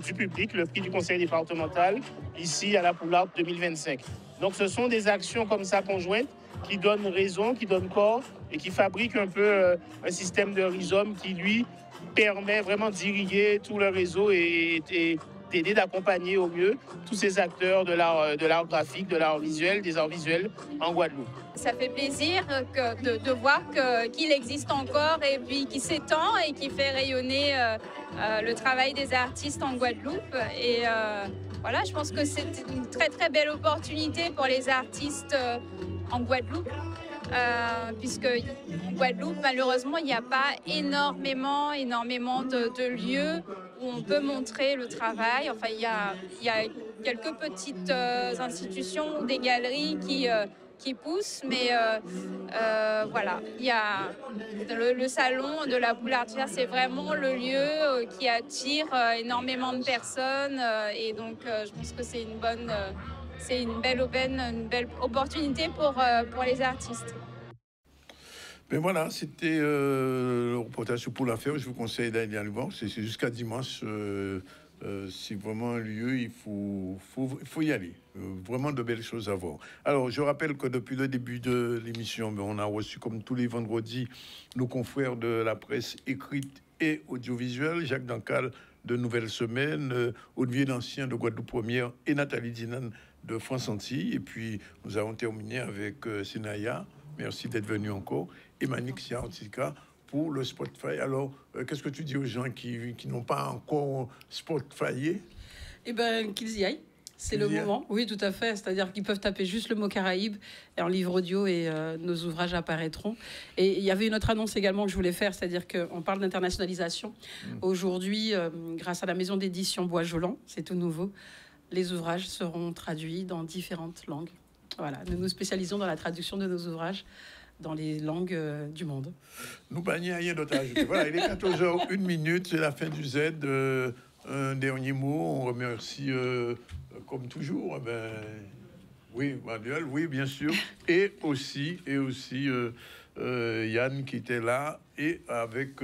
du public, le prix du conseil départemental, ici à la Poule Art 2025. Donc ce sont des actions comme ça conjointes qui donnent raison, qui donnent corps et qui fabriquent un peu un système de rhizome qui, lui, permet vraiment d'irriguer tout le réseau et d'aider d'accompagner au mieux tous ces acteurs de l'art graphique, de l'art visuel, des arts visuels en Guadeloupe. Ça fait plaisir de voir qu'il existe encore et puis qui s'étend et qui fait rayonner le travail des artistes en Guadeloupe. Et voilà, je pense que c'est une très très belle opportunité pour les artistes en Guadeloupe. Puisque en Guadeloupe, malheureusement, il n'y a pas énormément de lieux où on peut montrer le travail. Enfin, il y a quelques petites institutions ou des galeries qui poussent, mais voilà, il y a le salon de la Poule Art Fair, c'est vraiment le lieu qui attire énormément de personnes et donc je pense que c'est une belle aubaine, une belle opportunité pour les artistes. Ben voilà, c'était le reportage sur Poule Art Fair. Je vous conseille d'aller le voir. C'est jusqu'à dimanche. C'est vraiment un lieu, il faut y aller. Vraiment de belles choses à voir. Alors, je rappelle que depuis le début de l'émission, on a reçu, comme tous les vendredis, nos confrères de la presse écrite et audiovisuelle, Jacques Dancal de Nouvelle Semaine, Olivier Dancien de Guadeloupe Première et Nathalie Dinan de France Antilles. Et puis, nous avons terminé avec Senaya. Merci d'être venu encore. Et Manik Siarantika pour le Spotify. Alors, qu'est-ce que tu dis aux gens qui n'ont pas encore Spotifyé? Eh bien, qu'ils y aillent. C'est le moment. Oui, tout à fait. C'est-à-dire qu'ils peuvent taper juste le mot Caraïbes et en livre audio et nos ouvrages apparaîtront. Et il y avait une autre annonce également que je voulais faire, c'est-à-dire qu'on parle d'internationalisation. Aujourd'hui, grâce à la maison d'édition Bois-Jolant, c'est tout nouveau, les ouvrages seront traduits dans différentes langues. Voilà, nous nous spécialisons dans la traduction de nos ouvrages dans les langues du monde. Nous, il n'y a rien d'autre à ajouter. Voilà, il est 14h01, c'est la fin du Z. Un dernier mot, on remercie, comme toujours, oui, Manuel, oui, bien sûr, et aussi Yann qui était là, et avec,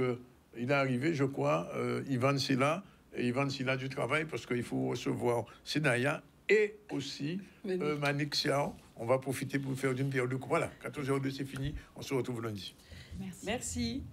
il est arrivé, je crois, Ivan Silla, et Ivan Silla du travail, parce qu'il faut recevoir Senaya et aussi Manik Siao. On va profiter pour faire d'une pierre deux coups. Voilà, 14h02, c'est fini. On se retrouve lundi. Merci.